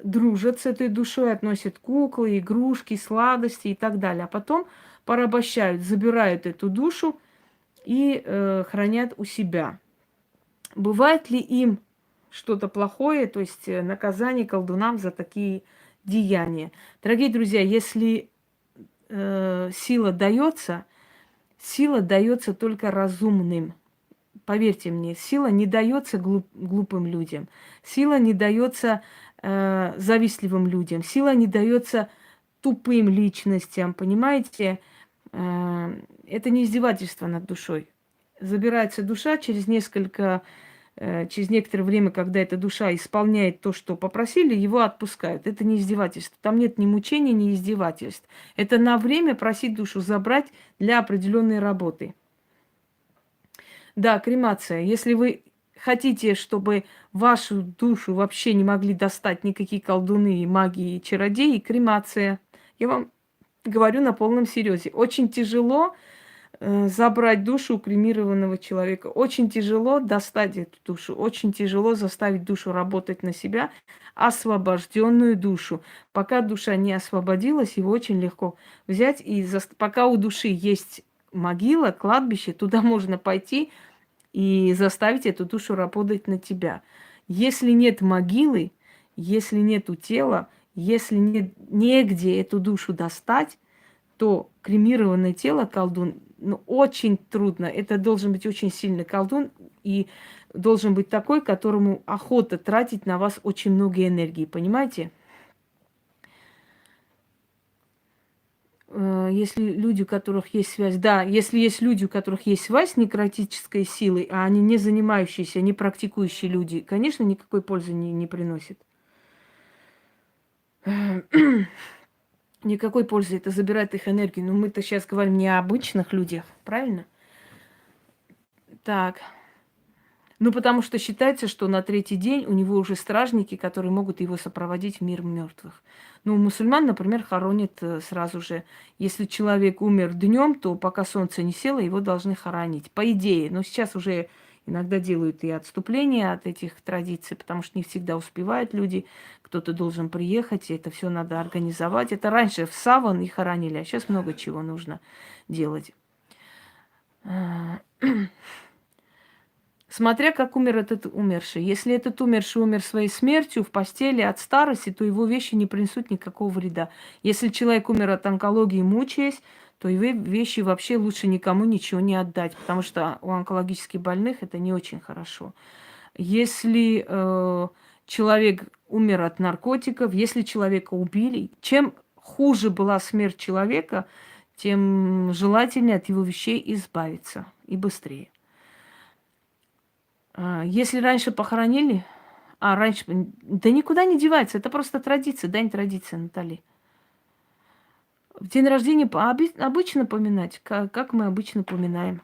дружат с этой душой, относят куклы, игрушки, сладости и так далее. А потом порабощают, забирают эту душу и хранят у себя. Бывает ли им что-то плохое, то есть наказание колдунам за такие деяния? Дорогие друзья, если сила дается только разумным. Поверьте мне, сила не дается глупым людям, сила не дается завистливым людям, сила не дается тупым личностям, понимаете? Это не издевательство над душой. Забирается душа через некоторое время, когда эта душа исполняет то, что попросили, его отпускают. Это не издевательство. Там нет ни мучений, ни издевательств. Это на время просить душу забрать для определенной работы. Да, кремация. Если вы хотите, чтобы вашу душу вообще не могли достать никакие колдуны, маги и чародеи, кремация. Я вам говорю на полном серьезе. Очень тяжело забрать душу у кремированного человека. Очень тяжело достать эту душу. Очень тяжело заставить душу работать на себя, освобожденную душу. Пока душа не освободилась, его очень легко взять. И пока у души есть могила, кладбище, туда можно пойти и заставить эту душу работать на тебя. Если нет могилы, если нету тела, если нет негде эту душу достать, то кремированное тело колдун, ну, очень трудно. Это должен быть очень сильный колдун и должен быть такой, которому охота тратить на вас очень много энергии, понимаете? Если люди, у которых есть связь, да, если есть люди, у которых есть связь с некротической силой, а они не занимающиеся, не практикующие люди, конечно, никакой пользы не приносит. Никакой пользы, это забирает их энергию. Но мы-то сейчас говорим не о обычных людях, правильно? Так. Ну, потому что считается, что на третий день у него уже стражники, которые могут его сопроводить в мир мертвых. Ну, у мусульман, например, хоронят сразу же. Если человек умер днем, то пока солнце не село, его должны хоронить. По идее. Но сейчас уже иногда делают и отступления от этих традиций, потому что не всегда успевают люди. Кто-то должен приехать, и это все надо организовать. Это раньше в саван и хоронили, а сейчас много чего нужно делать. Смотря как умер этот умерший. Если этот умерший умер своей смертью в постели от старости, то его вещи не принесут никакого вреда. Если человек умер от онкологии, мучаясь, то его вещи вообще лучше никому ничего не отдать, потому что у онкологически больных это не очень хорошо. Если человек умер от наркотиков, если человека убили, чем хуже была смерть человека, тем желательнее от его вещей избавиться и быстрее. Если раньше похоронили, раньше, да никуда не девается, это просто традиция, дань традиции, Натали. В день рождения обычно поминать, как мы обычно поминаем.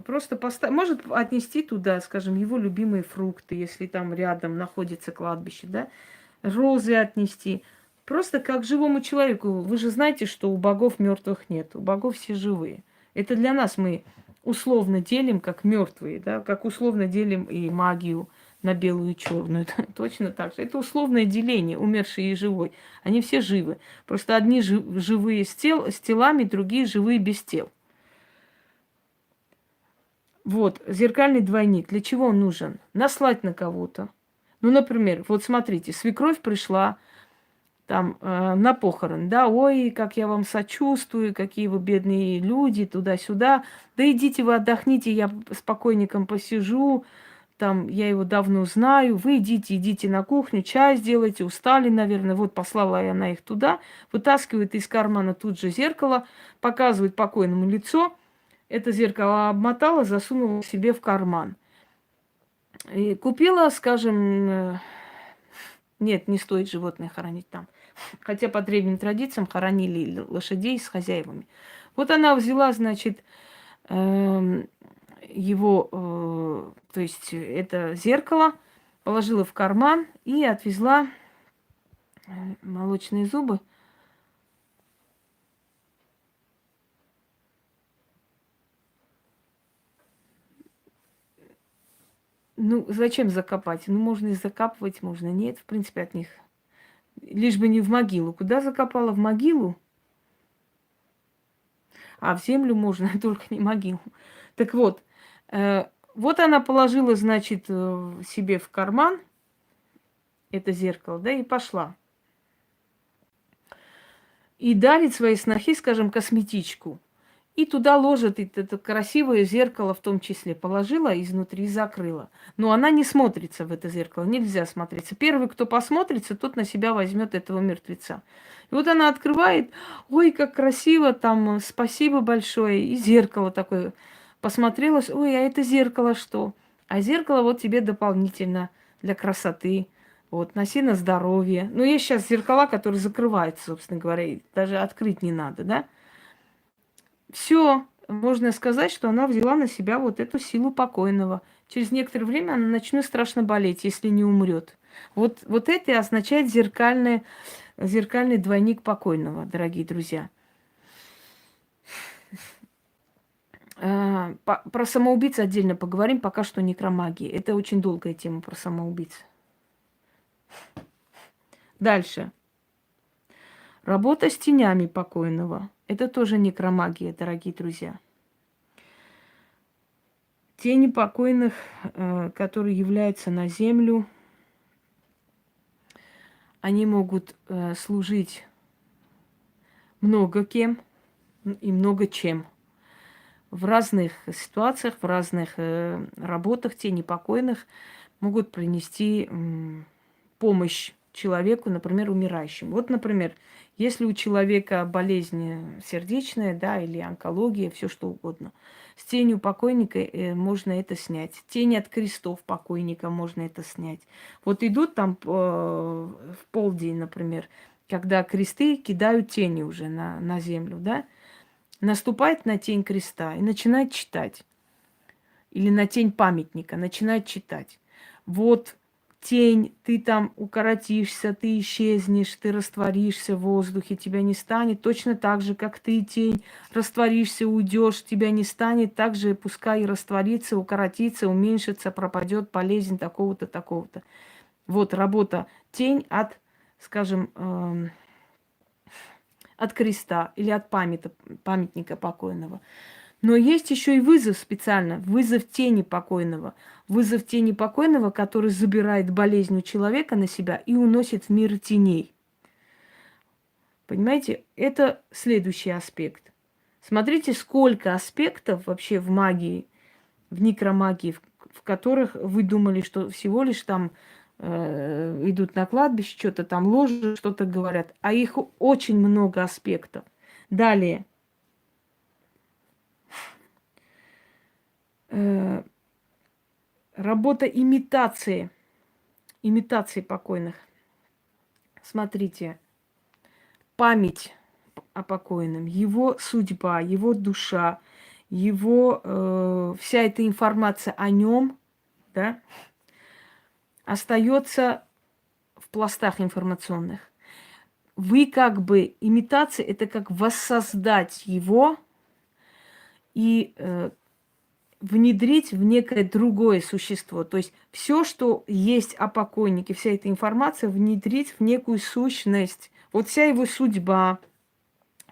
Просто может отнести туда, скажем, его любимые фрукты, если там рядом находится кладбище, да, розы отнести. Просто как живому человеку. Вы же знаете, что у богов мертвых нет, у богов все живые. Это для нас мы условно делим как мертвые, да, как условно делим и магию на белую и черную. Точно так же. Это условное деление, умерший и живой. Они все живы. Просто одни живые с телами, другие живые без тел. Вот, зеркальный двойник. Для чего он нужен? Наслать на кого-то. Ну, например, вот смотрите, свекровь пришла там на похорон, да, ой, как я вам сочувствую, какие вы бедные люди, туда-сюда. Да идите вы отдохните, я с покойником посижу, там, я его давно знаю, вы идите на кухню, чай сделайте, устали, наверное. Вот послала я на их туда, вытаскивает из кармана тут же зеркало, показывает покойному лицо. Это зеркало обмотала, засунула себе в карман. И купила, скажем, нет, не стоит животное хоронить там. Хотя по древним традициям хоронили лошадей с хозяевами. Вот она взяла, значит, его, то есть это зеркало, положила в карман и отвезла молочные зубы. Ну, зачем закопать? Ну, можно и закапывать, можно нет. В принципе, от них. Лишь бы не в могилу. Куда закопала? В могилу? А в землю можно, только не могилу. Так вот, вот она положила, значит, себе в карман это зеркало, да, и пошла. И дарит своей снохе, скажем, косметичку. И туда ложит это красивое зеркало в том числе. Положила, изнутри закрыла. Но она не смотрится в это зеркало. Нельзя смотреться. Первый, кто посмотрится, тот на себя возьмет этого мертвеца. И вот она открывает. Ой, как красиво там. Спасибо большое. И зеркало такое. Посмотрелась. Ой, а это зеркало что? А зеркало вот тебе дополнительно для красоты. Вот, носи на здоровье. Ну, есть сейчас зеркала, которые закрываются, собственно говоря. И даже открыть не надо, да? Все, можно сказать, что она взяла на себя вот эту силу покойного. Через некоторое время она начнет страшно болеть, если не умрет. Вот это и означает зеркальный двойник покойного, дорогие друзья. Про самоубийц отдельно поговорим, пока что некромагии. Это очень долгая тема про самоубийц. Дальше. Работа с тенями покойного. Это тоже некромагия, дорогие друзья. Тени покойных, которые являются на землю, они могут служить много кем и много чем. В разных ситуациях, в разных работах тени покойных могут принести помощь человеку, например, умирающему. Вот, например, если у человека болезнь сердечная, да, или онкология, все что угодно, с тенью покойника можно это снять. Тень от крестов покойника можно это снять. Вот идут там в полдень, например, когда кресты кидают тени уже на землю, да, наступает на тень креста и начинает читать. Или на тень памятника начинает читать. Вот тень, ты там укоротишься, ты исчезнешь, ты растворишься в воздухе, тебя не станет. Точно так же, как ты, тень, растворишься, уйдешь, тебя не станет. Так же пускай и растворится, укоротится, уменьшится, пропадет болезнь такого-то, такого-то. Вот работа тень от, скажем, от креста или от памятника покойного. Но есть еще и вызов специально, вызов тени покойного. Вызов тени покойного, который забирает болезнь у человека на себя и уносит в мир теней. Понимаете, это следующий аспект. Смотрите, сколько аспектов вообще в магии, в некромагии, в которых вы думали, что всего лишь там идут на кладбище, что-то там ложат, что-то говорят. А их очень много аспектов. Далее. Работа имитации. Имитации покойных. Смотрите. Память о покойном, его судьба, его душа, его вся эта информация о нем, да, остается в пластах информационных. Вы как бы имитация это как воссоздать его и внедрить в некое другое существо. То есть все, что есть о покойнике, вся эта информация внедрить в некую сущность. Вот вся его судьба,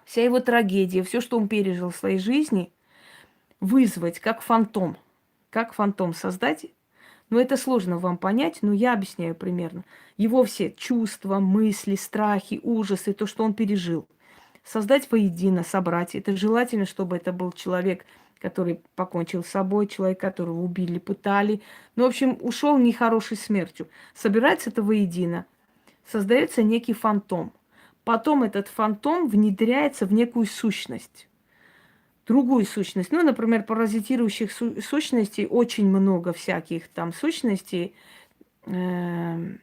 вся его трагедия, все, что он пережил в своей жизни, вызвать как фантом. Как фантом создать. Но это сложно вам понять, но я объясняю примерно. Его все чувства, мысли, страхи, ужасы, то, что он пережил. Создать воедино, собрать. Это желательно, чтобы это был человек, который покончил с собой, человек, которого убили, пытали. Ну, в общем, ушел нехорошей смертью. Собирается это воедино. Создается некий фантом. Потом этот фантом внедряется в некую сущность. Другую сущность. Ну, например, паразитирующих сущностей очень много всяких там сущностей. Нет,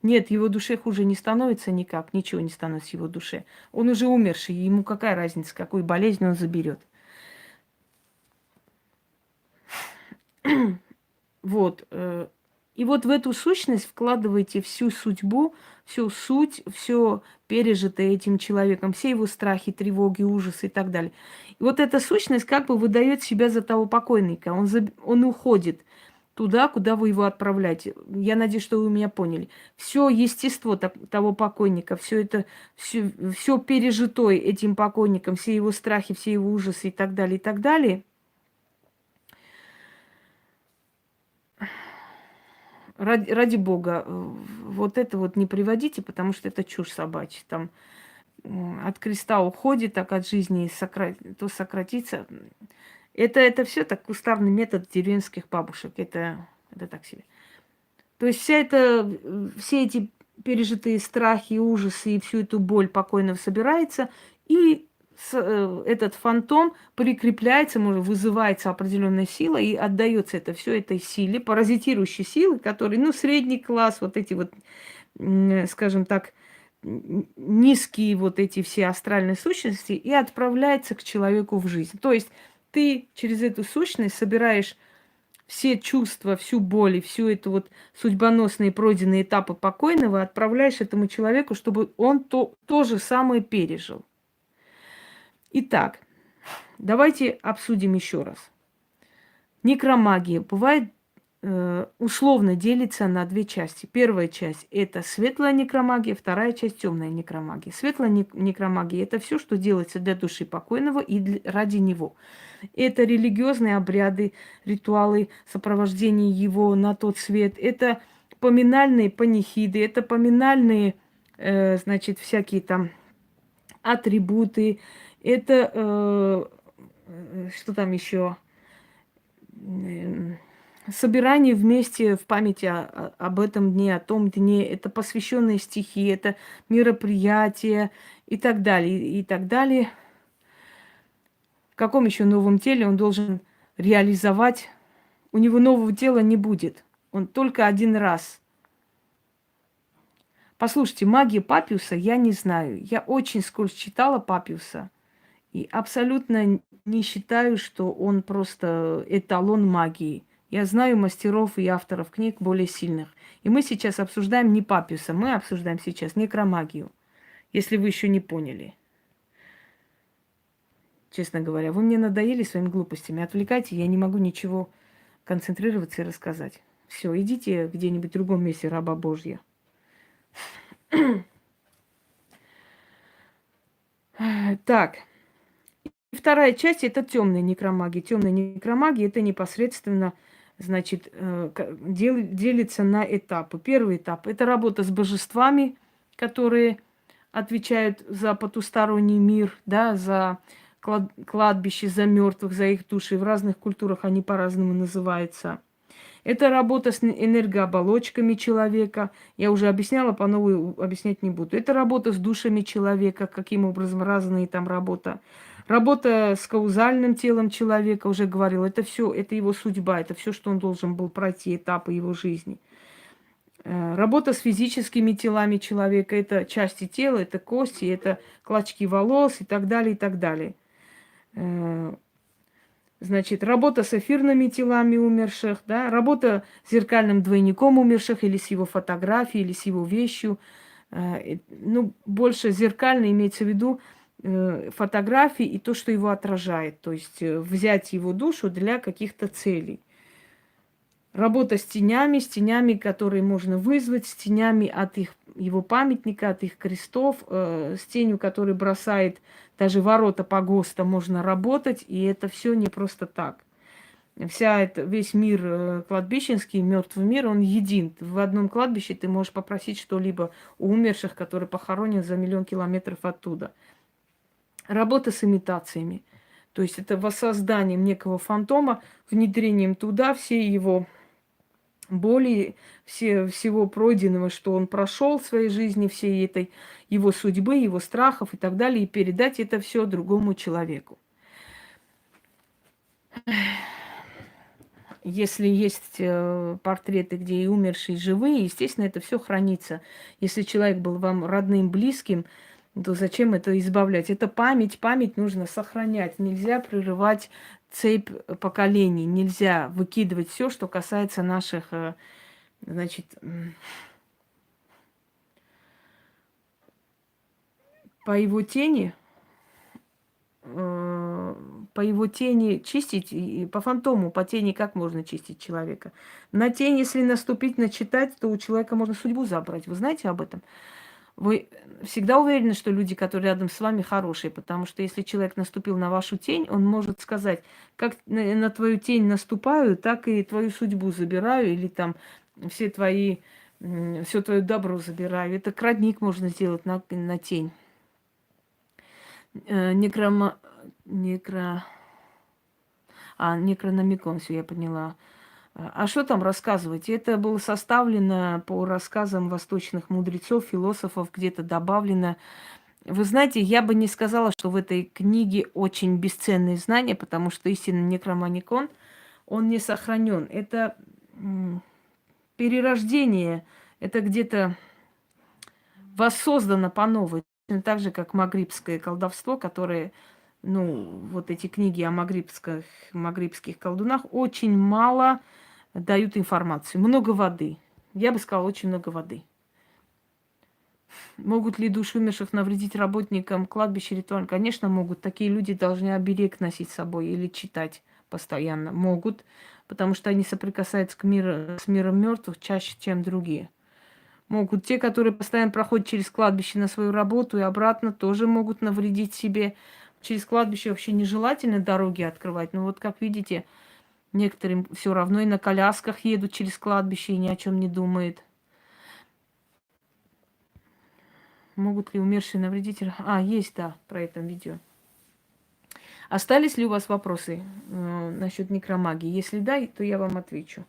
его душе хуже не становится никак, ничего не становится его душе. Он уже умерший, ему какая разница, какую болезнь он заберет. Вот. И вот в эту сущность вкладываете всю судьбу, всю суть, все пережитое этим человеком, все его страхи, тревоги, ужасы и так далее. И вот эта сущность как бы выдает себя за того покойника. Он уходит туда, куда вы его отправляете. Я надеюсь, что вы меня поняли. Все естество того покойника, все это, все пережитое этим покойником, все его страхи, все его ужасы и так далее, ради бога, вот это вот не приводите, потому что это чушь собачья. Там от креста уходит, так от жизни то сократится. Это все так кустарный метод деревенских бабушек. Это так себе. То есть все эти пережитые страхи, ужасы и всю эту боль покойного собирается, и этот фантом прикрепляется, может, вызывается определенная сила и отдается это все этой силе, паразитирующей силы, которые, ну, средний класс, вот эти вот, скажем так, низкие вот эти все астральные сущности, и отправляется к человеку в жизнь. То есть ты через эту сущность собираешь все чувства, всю боль и всю эту вот судьбоносные пройденные этапы покойного, отправляешь этому человеку, чтобы он то же самое пережил. Итак, давайте обсудим еще раз. Некромагия бывает условно делится на две части. Первая часть – это светлая некромагия, вторая часть – темная некромагия. Светлая некромагия – это все, что делается для души покойного и ради него. Это религиозные обряды, ритуалы, сопровождение его на тот свет. Это поминальные панихиды, это поминальные, значит, всякие там атрибуты. Это, что там еще? Собирание вместе в памяти об этом дне, о том дне, это посвященные стихи, это мероприятия и так далее, и так далее. В каком еще новом теле он должен реализовать? У него нового тела не будет. Он только один раз. Послушайте, магия Папиуса я не знаю. Я очень скоро читала Папиуса. И абсолютно не считаю, что он просто эталон магии. Я знаю мастеров и авторов книг более сильных. И мы сейчас обсуждаем не Папиуса, мы обсуждаем сейчас некромагию. Если вы еще не поняли. Честно говоря, вы мне надоели своими глупостями. Отвлекайте, я не могу ничего концентрироваться и рассказать. Все, идите где-нибудь в другом месте, раба Божья. Так. Вторая часть – это темная некромагия. Темная некромагия – это непосредственно, значит, делится на этапы. Первый этап – это работа с божествами, которые отвечают за потусторонний мир, да, за кладбище, за мертвых, за их души. В разных культурах они по-разному называются. Это работа с энергооболочками человека. Я уже объясняла, по новой объяснять не буду. Это работа с душами человека, каким образом разные там работа. Работа с каузальным телом человека, уже говорил, это все, это его судьба, это все, что он должен был пройти, этапы его жизни. Работа с физическими телами человека, это части тела, это кости, это клочки волос и так далее, и так далее. Значит, работа с эфирными телами умерших, да, работа с зеркальным двойником умерших или с его фотографией, или с его вещью. Ну, больше зеркально имеется в виду фотографии и то, что его отражает. То есть взять его душу для каких-то целей. Работа с тенями, которые можно вызвать, с тенями от его памятника, от их крестов, с тенью, который бросает даже ворота погоста, можно работать, и это все не просто так. Весь мир кладбищенский, мертвый мир, он един. В одном кладбище ты можешь попросить что-либо у умерших, которые похоронены за 1 000 000 километров оттуда. Работа с имитациями. То есть это воссозданием некого фантома, внедрением туда все его боли, всего пройденного, что он прошел в своей жизни, всей этой его судьбы, его страхов и так далее, и передать это все другому человеку. Если есть портреты, где и умершие, и живые, естественно, это все хранится. Если человек был вам родным, близким, то зачем это избавлять? Это память нужно сохранять. Нельзя прерывать цепь поколений, нельзя выкидывать все, что касается наших, значит, по его тени чистить, и по фантому, по тени как можно чистить человека? На тень, если наступить, начитать, то у человека можно судьбу забрать. Вы знаете об этом? Вы всегда уверены, что люди, которые рядом с вами, хорошие, потому что если человек наступил на вашу тень, он может сказать, как на твою тень наступаю, так и твою судьбу забираю, или там все твое добро забираю. Это крадник можно сделать на тень. Некрономикон, все я поняла. А что там рассказывать? Это было составлено по рассказам восточных мудрецов, философов, где-то добавлено. Вы знаете, я бы не сказала, что в этой книге очень бесценные знания, потому что истинно некроманикон, он не сохранен. Это перерождение, это где-то воссоздано по новой. Точно так же, как магрибское колдовство, которое, вот эти книги о магрибских колдунах очень мало дают информацию. Много воды. Я бы сказала, очень много воды. Могут ли души умерших навредить работникам кладбища ритуально? Конечно, могут. Такие люди должны оберег носить с собой или читать постоянно. Могут, потому что они соприкасаются с миром мертвых чаще, чем другие. Могут те, которые постоянно проходят через кладбище на свою работу и обратно, тоже могут навредить себе. Через кладбище вообще нежелательно дороги открывать. Но вот как видите, некоторым все равно и на колясках едут через кладбище и ни о чем не думают. Могут ли умершие навредить? Есть, да, про это видео. Остались ли у вас вопросы насчет некромагии? Если да, то я вам отвечу.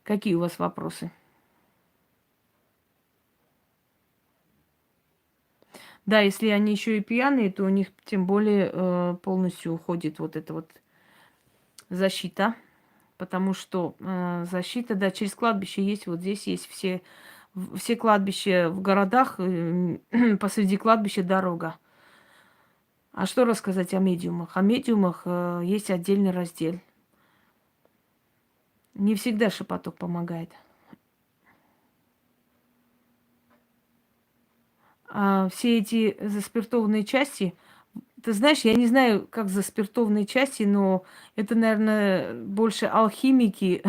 Какие у вас вопросы? Да, если они еще и пьяные, то у них тем более полностью уходит вот эта вот защита. Потому что защита, да, через кладбище есть, вот здесь есть все кладбища в городах, посреди кладбища дорога. А что рассказать о медиумах? О медиумах есть отдельный раздел. Не всегда шепоток помогает. А все эти заспиртованные части, ты знаешь, я не знаю, как заспиртованные части, но это, наверное, больше алхимики,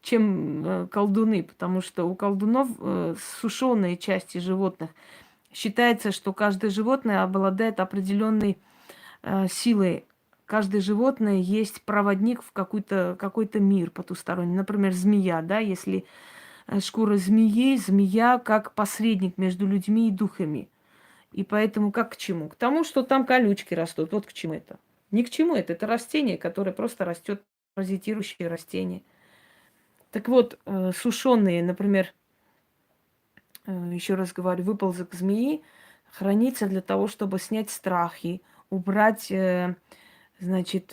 чем колдуны, потому что у колдунов сушеные части животных. Считается, что каждое животное обладает определенной силой. Каждое животное есть проводник в какой-то мир потусторонний. Например, змея, да, если шкура змеи, змея как посредник между людьми и духами. И поэтому как к чему? К тому, что там колючки растут. Вот к чему это. Ни к чему это. Это растение, которое просто растет, паразитирующее растение. Так вот, сушеные, например, еще раз говорю, выползок змеи хранится для того, чтобы снять страхи, убрать, значит,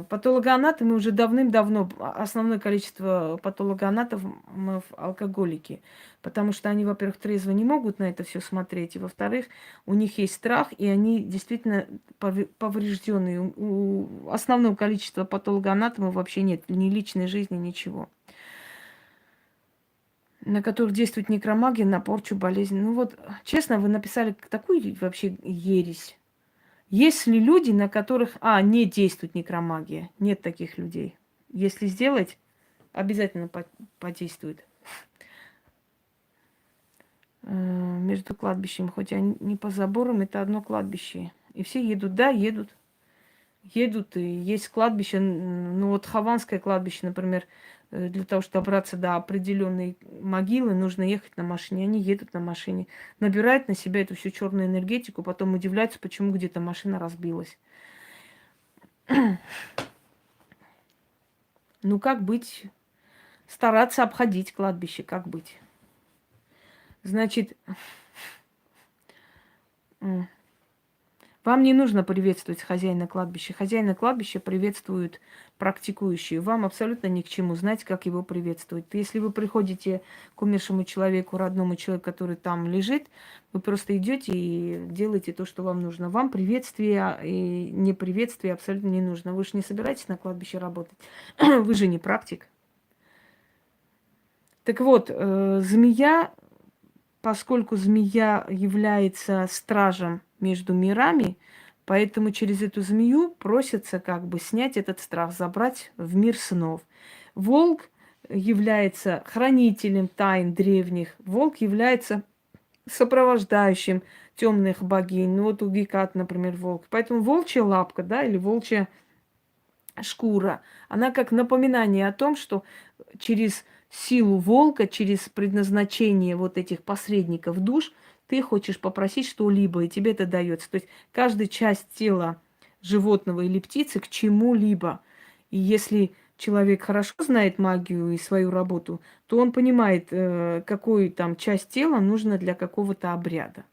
патологоанатомы уже давным-давно, основное количество патологоанатомов алкоголики, потому что они, во-первых, трезво не могут на это все смотреть, и, во-вторых, у них есть страх, и они действительно поврежденные. У основного количества патологоанатомов вообще нет ни личной жизни, ничего, на которых действует некромагия, на порчу, болезнь. Ну вот, честно, вы написали такую вообще ересь. Есть ли люди, на которых, не действует некромагия? Нет таких людей. Если сделать, обязательно подействует. Между кладбищем, хоть они не по заборам, это одно кладбище. И все едут, да, едут. Едут, и есть кладбище, ну вот Хованское кладбище, например, для того, чтобы добраться до определенной могилы, нужно ехать на машине. Они едут на машине, набирают на себя эту всю черную энергетику, потом удивляются, почему где-то машина разбилась. Ну, как быть? Стараться обходить кладбище, как быть? Значит, вам не нужно приветствовать хозяина кладбища. Хозяина кладбища приветствуют практикующие. Вам абсолютно ни к чему знать, как его приветствовать. Если вы приходите к умершему человеку, родному человеку, который там лежит, вы просто идете и делаете то, что вам нужно. Вам приветствие и неприветствие абсолютно не нужно. Вы же не собираетесь на кладбище работать. Вы же не практик. Так вот, змея, поскольку змея является стражем между мирами, поэтому через эту змею просится как бы снять этот страх, забрать в мир снов. Волк является хранителем тайн древних. Волк является сопровождающим темных богинь. Ну вот у Гекат, например, волк. Поэтому волчья лапка, да, или волчья шкура, она как напоминание о том, что через силу волка, через предназначение вот этих посредников душ, ты хочешь попросить что-либо, и тебе это дается. То есть каждая часть тела животного или птицы к чему-либо. И если человек хорошо знает магию и свою работу, то он понимает, какую там часть тела нужно для какого-то обряда.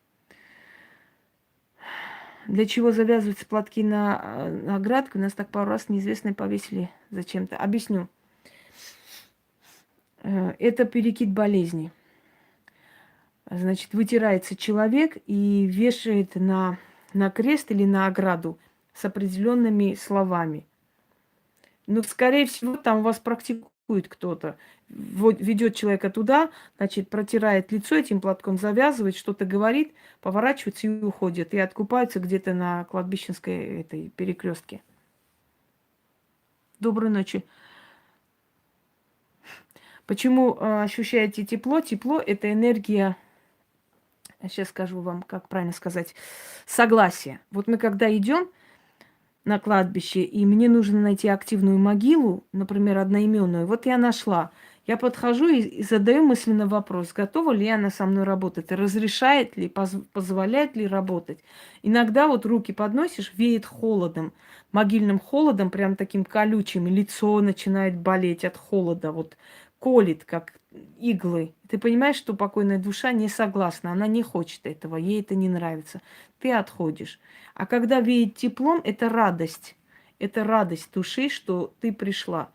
Для чего завязываются платки на оградку? Нас так пару раз неизвестные повесили зачем-то. Объясню. Это перекид болезни. Значит, вытирается человек и вешает на крест или на ограду с определенными словами. Но, скорее всего, там у вас практикует кто-то. Вот ведет человека туда, значит, протирает лицо этим платком, завязывает, что-то говорит, поворачивается и уходит. И откупаются где-то на кладбищенской этой перекрестке. Доброй ночи. Почему ощущаете тепло? Тепло – это энергия, сейчас скажу вам, как правильно сказать, согласие. Вот мы когда идем на кладбище, и мне нужно найти активную могилу, например, одноименную, вот я нашла. Я подхожу и задаю мысленно вопрос, готова ли она со мной работать, разрешает ли, позволяет ли работать. Иногда вот руки подносишь, веет холодом, могильным холодом, прям таким колючим, и лицо начинает болеть от холода, вот колет, как иглы. Ты понимаешь, что покойная душа не согласна, она не хочет этого, ей это не нравится. Ты отходишь. А когда веет теплом, это радость. Это радость души, что ты пришла.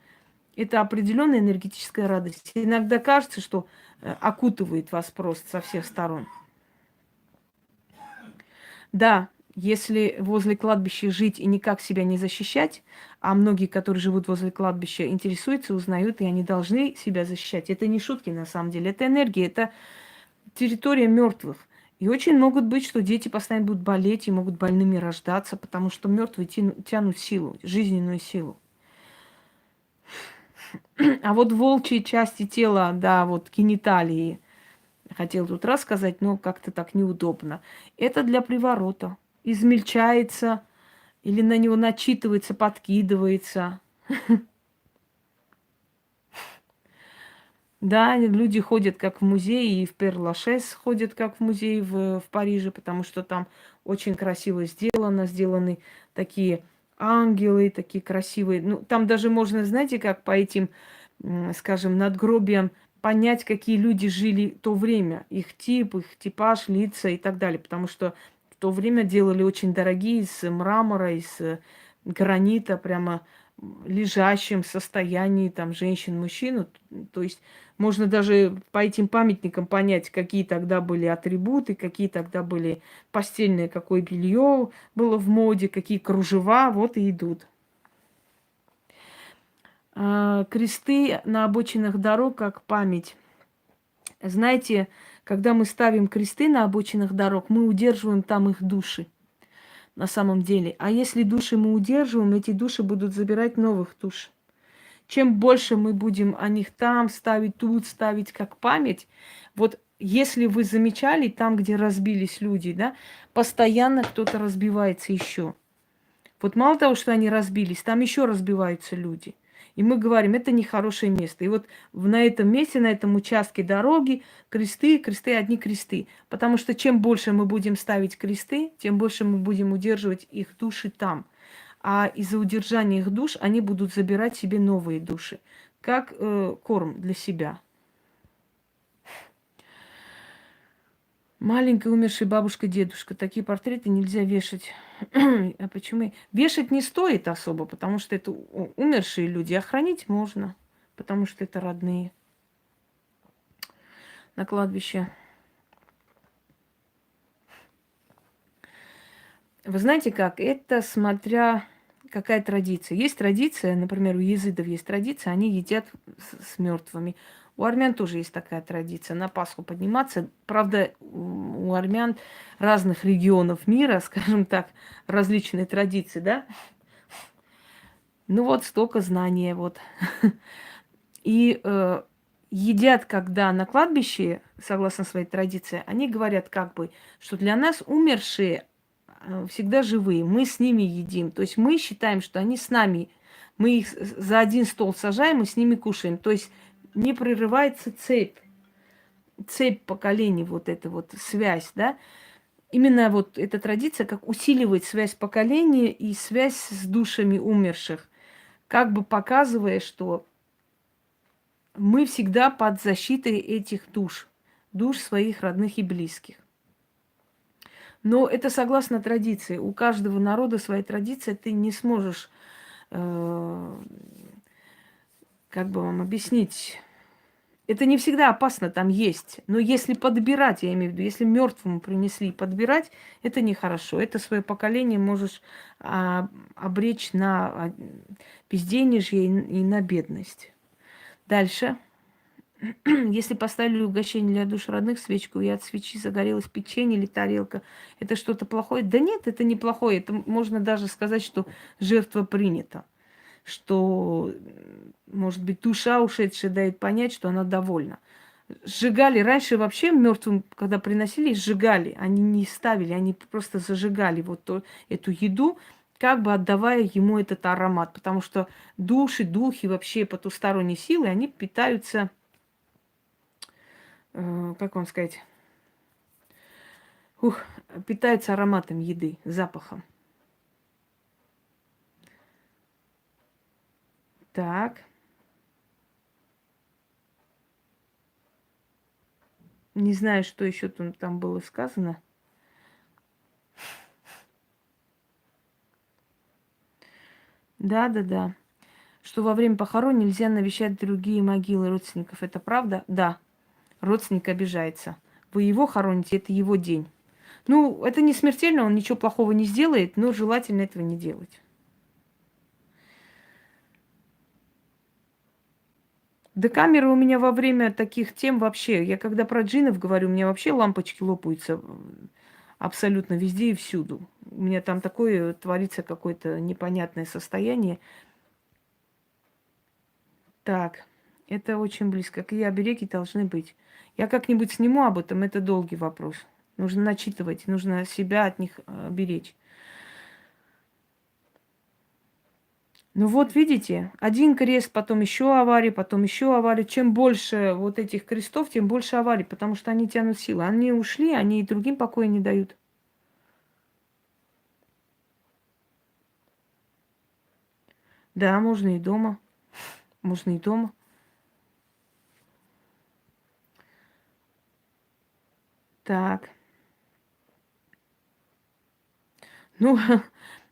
Это определенная энергетическая радость. Иногда кажется, что окутывает вас просто со всех сторон. Да, если возле кладбища жить и никак себя не защищать, а многие, которые живут возле кладбища, интересуются, узнают, и они должны себя защищать. Это не шутки на самом деле, это энергия, это территория мертвых. И очень могут быть, что дети постоянно будут болеть и могут больными рождаться, потому что мертвые тянут силу, жизненную силу. А вот волчьи части тела, да, вот гениталии, хотел тут раз сказать, но как-то так неудобно. Это для приворота. Измельчается или на него начитывается, подкидывается. Да, люди ходят как в музей, и в Пер-Лашез ходят как в музей в Париже, потому что там очень красиво сделано, сделаны такие ангелы, такие красивые. Ну, там даже можно, знаете, как по этим, скажем, надгробиям понять, какие люди жили в то время, их тип, их типаж, лица и так далее, потому что в то время делали очень дорогие из мрамора, из гранита, прямо лежащем состоянии там женщин, мужчин. То есть можно даже по этим памятникам понять, какие тогда были атрибуты, какие тогда были постельное, какое белье было в моде, какие кружева, вот и идут. Кресты на обочинах дорог как память. Знаете, когда мы ставим кресты на обочинах дорог, мы удерживаем там их души на самом деле. А если души мы удерживаем, эти души будут забирать новых душ. Чем больше мы будем о них там ставить, тут ставить как память, вот если вы замечали, там, где разбились люди, да, постоянно кто-то разбивается еще. Вот мало того, что они разбились, там еще разбиваются люди. И мы говорим, это нехорошее место. И вот на этом месте, на этом участке дороги кресты, кресты, одни кресты. Потому что чем больше мы будем ставить кресты, тем больше мы будем удерживать их души там. А из-за удержания их душ они будут забирать себе новые души, как корм для себя. Маленькая умершая бабушка, дедушка. Такие портреты нельзя вешать. А почему? Вешать не стоит особо, потому что это умершие люди. А хранить можно, потому что это родные. На кладбище. Вы знаете как? Это смотря какая традиция. Есть традиция, например, у езидов есть традиция, они едят с мертвыми. У армян тоже есть такая традиция на Пасху подниматься. Правда, у армян разных регионов мира, скажем так, различные традиции, да? Ну вот столько знания, вот. И едят, когда на кладбище, согласно своей традиции, они говорят как бы, что для нас умершие всегда живые, мы с ними едим. То есть мы считаем, что они с нами, мы их за один стол сажаем и с ними кушаем. То есть не прерывается цепь поколений, вот эта вот связь, да. Именно вот эта традиция как усиливает связь поколений и связь с душами умерших, как бы показывая, что мы всегда под защитой этих душ, душ своих родных и близких. Но это согласно традиции. У каждого народа своя традиция. Ты не сможешь, как бы вам объяснить, это не всегда опасно там есть. Но если подбирать, я имею в виду, если мертвому принесли подбирать, это нехорошо. Это свое поколение можешь обречь на безденежье и на бедность. Дальше. Если поставили угощение для душ родных, свечку, и от свечи загорелось печенье или тарелка, это что-то плохое? Да нет, это не плохое. Это можно даже сказать, что жертва принята. Что, может быть, душа ушедшая дает понять, что она довольна. Сжигали раньше вообще мертвым, когда приносили, сжигали. Они не ставили, они просто зажигали эту еду, как бы отдавая ему этот аромат. Потому что души, духи, вообще потусторонние силы, они питаются, как вам сказать, питаются ароматом еды, запахом. Так. Не знаю, что еще там было сказано. Да. Что во время похорон нельзя навещать другие могилы родственников. Это правда? Да. Родственник обижается. Вы его хороните, это его день. Ну, это не смертельно, он ничего плохого не сделает, но желательно этого не делать. Да камеры у меня во время таких тем вообще, я когда про джинов говорю, у меня вообще лампочки лопаются абсолютно везде и всюду. У меня там такое творится какое-то непонятное состояние. Так, это очень близко. Какие обереги должны быть? Я как-нибудь сниму об этом, это долгий вопрос. Нужно начитывать, нужно себя от них беречь. Ну вот видите, один крест, потом еще авария, потом еще авария. Чем больше вот этих крестов, тем больше аварий, потому что они тянут силы. Они ушли, они и другим покоя не дают. Да, можно и дома. Можно и дома. Так. Ну,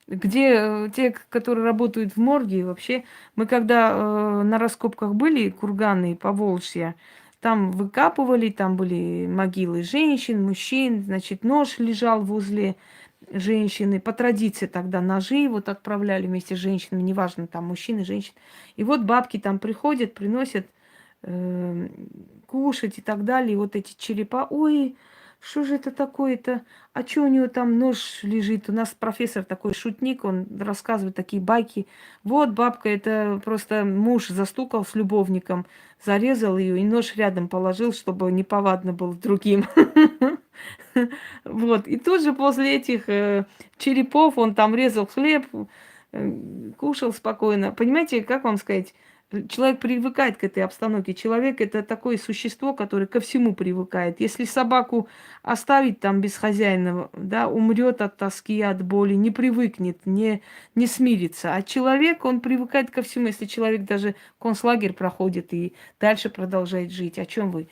где те, которые работают в морге, вообще, мы когда на раскопках были, курганы Поволжья, там выкапывали, там были могилы женщин, мужчин, значит, нож лежал возле женщины. По традиции тогда ножи вот отправляли вместе с женщинами, неважно, там мужчины, женщины. И вот бабки там приходят, приносят э, кушать и так далее. И вот эти черепа, ой, что же это такое-то? А что у него там нож лежит? У нас профессор такой шутник, он рассказывает такие байки. Вот бабка, это просто муж застукал с любовником, зарезал ее и нож рядом положил, чтобы неповадно было другим. Вот. И тут же после этих черепов он там резал хлеб, кушал спокойно. Понимаете, как вам сказать? Человек привыкает к этой обстановке. Человек это такое существо, которое ко всему привыкает. Если собаку оставить там без хозяина, да, умрет от тоски, от боли, не привыкнет, не смирится. А человек, он привыкает ко всему. Если человек даже концлагерь проходит и дальше продолжает жить, о чем вы?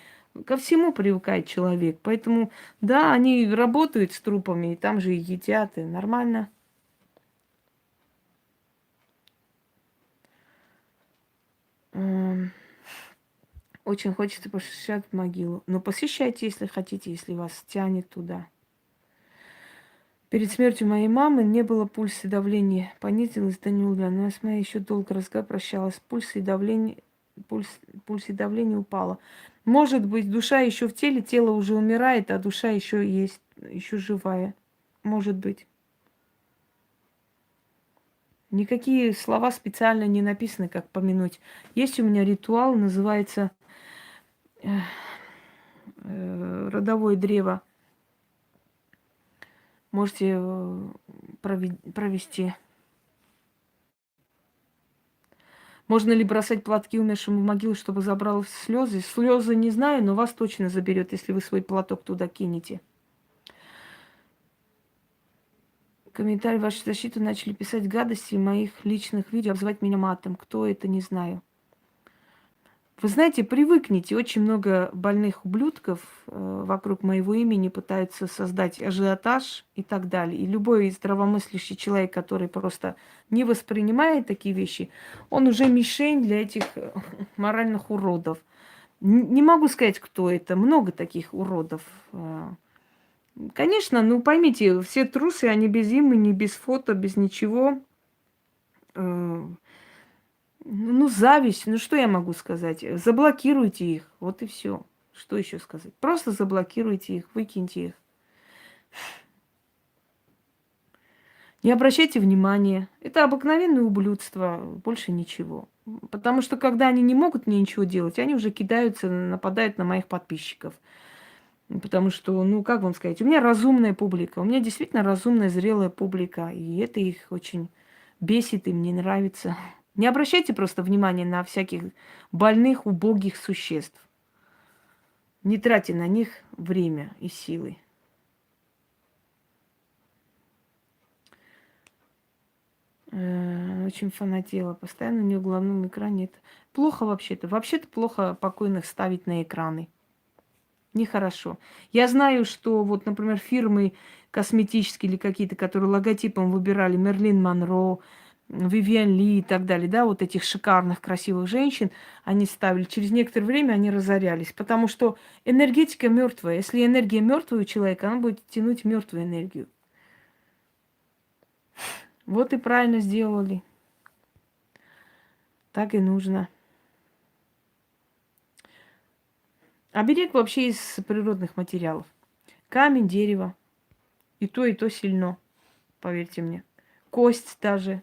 Ко всему привыкает человек. Поэтому, да, они работают с трупами, и там же и едят, и нормально. М, Очень хочется посещать могилу. Но посещайте, если хотите, если вас тянет туда. Перед смертью моей мамы не было пульса и давления. Понизилось до нуля. Но я с моей еще долго разговаривала, прощалась. Пульс, пульс и давление упало. Может быть, душа еще в теле, тело уже умирает, а душа еще есть, еще живая. Может быть. Никакие слова специально не написаны, как помянуть. Есть у меня ритуал, называется родовое древо. Можете провести. Можно ли бросать платки умершему в могилу, чтобы забрал слезы? Слезы не знаю, но вас точно заберет, если вы свой платок туда кинете. Комментарий в вашу защиту начали писать гадости в моих личных видео, обзывать меня матом. Кто это, не знаю. Вы знаете, привыкните. Очень много больных ублюдков вокруг моего имени пытаются создать ажиотаж и так далее. И любой здравомыслящий человек, который просто не воспринимает такие вещи, он уже мишень для этих моральных уродов. Не могу сказать, кто это. Много таких уродов. Конечно, ну поймите, все трусы, они без имени, без фото, без ничего. Э, Ну, зависть, ну что я могу сказать? Заблокируйте их, вот и все. Что еще сказать? Просто заблокируйте их, выкиньте их. Не обращайте внимания. Это обыкновенное ублюдство, больше ничего. Потому что когда они не могут мне ничего делать, они уже кидаются, нападают на моих подписчиков. Потому что, ну, как вам сказать, у меня разумная публика. У меня действительно разумная, зрелая публика. И это их очень бесит, им не нравится. Не обращайте просто внимания на всяких больных, убогих существ. Не тратьте на них время и силы. Очень фанатела. Постоянно у нее в главном экране. Это плохо вообще-то. Вообще-то плохо покойных ставить на экраны. Нехорошо. Я знаю, что вот, например, фирмы косметические или какие-то, которые логотипом выбирали Мерлин Монро, Вивиан Ли и так далее, да, вот этих шикарных, красивых женщин, они ставили. Через некоторое время они разорялись, потому что энергетика мертвая. Если энергия мертвая у человека, она будет тянуть мертвую энергию. Вот и правильно сделали. Так и нужно. Оберег вообще из природных материалов. Камень, дерево. И то сильно, поверьте мне. Кость даже.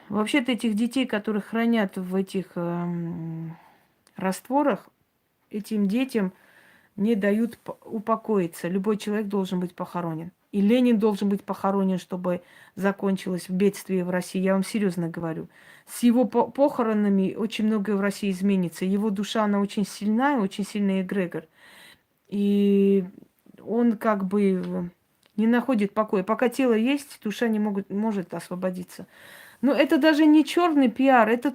Вообще-то этих детей, которых хранят в этих растворах, этим детям не дают упокоиться. Любой человек должен быть похоронен. И Ленин должен быть похоронен, чтобы закончилось бедствие в России. Я вам серьезно говорю. С его похоронами очень многое в России изменится. Его душа, она очень сильная, очень сильный эгрегор. И он как бы не находит покоя. Пока тело есть, душа не может освободиться. Но это даже не черный пиар, это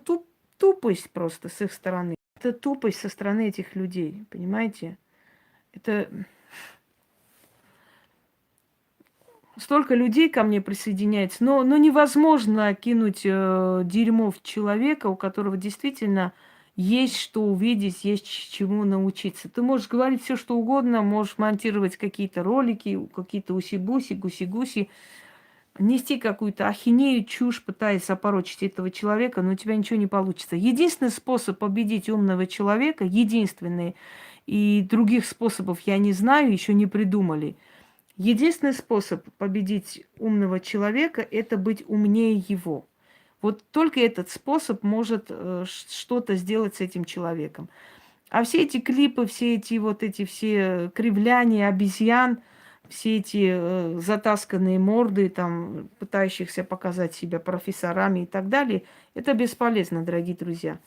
тупость просто с их стороны. Это тупость со стороны этих людей, понимаете? Это столько людей ко мне присоединяется, но невозможно кинуть дерьмо в человека, у которого действительно есть что увидеть, есть чему научиться. Ты можешь говорить все, что угодно, можешь монтировать какие-то ролики, какие-то уси-буси, гуси-гуси, нести какую-то ахинею, чушь, пытаясь опорочить этого человека, но у тебя ничего не получится. Единственный способ победить умного человека, единственный, и других способов я не знаю, еще не придумали. Единственный способ победить умного человека – это быть умнее его. Вот только этот способ может что-то сделать с этим человеком. А все эти клипы, все эти вот эти все кривляния обезьян, все эти затасканные морды, там, пытающихся показать себя профессорами и так далее, это бесполезно, дорогие друзья.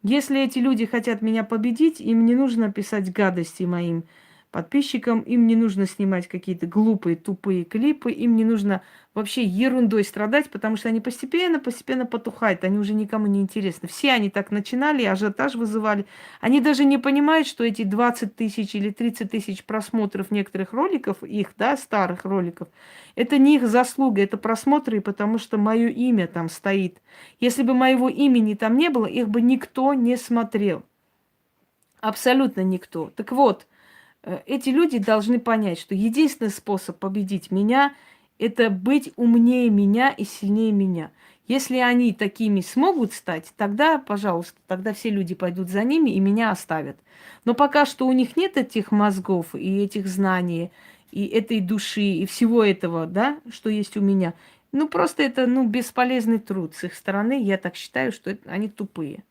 Если эти люди хотят меня победить, им не нужно писать гадости моим подписчикам, им не нужно снимать какие-то глупые, тупые клипы, им не нужно вообще ерундой страдать, потому что они постепенно потухают, они уже никому не интересны. Все они так начинали, ажиотаж вызывали. Они даже не понимают, что эти 20 тысяч или 30 тысяч просмотров некоторых роликов, их, да, старых роликов, это не их заслуга, это просмотры, потому что мое имя там стоит. Если бы моего имени там не было, их бы никто не смотрел. Абсолютно никто. Так вот, эти люди должны понять, что единственный способ победить меня – это быть умнее меня и сильнее меня. Если они такими смогут стать, тогда, пожалуйста, тогда все люди пойдут за ними и меня оставят. Но пока что у них нет этих мозгов и этих знаний, и этой души, и всего этого, да, что есть у меня, ну просто это, ну, бесполезный труд с их стороны. Я так считаю, что они тупые.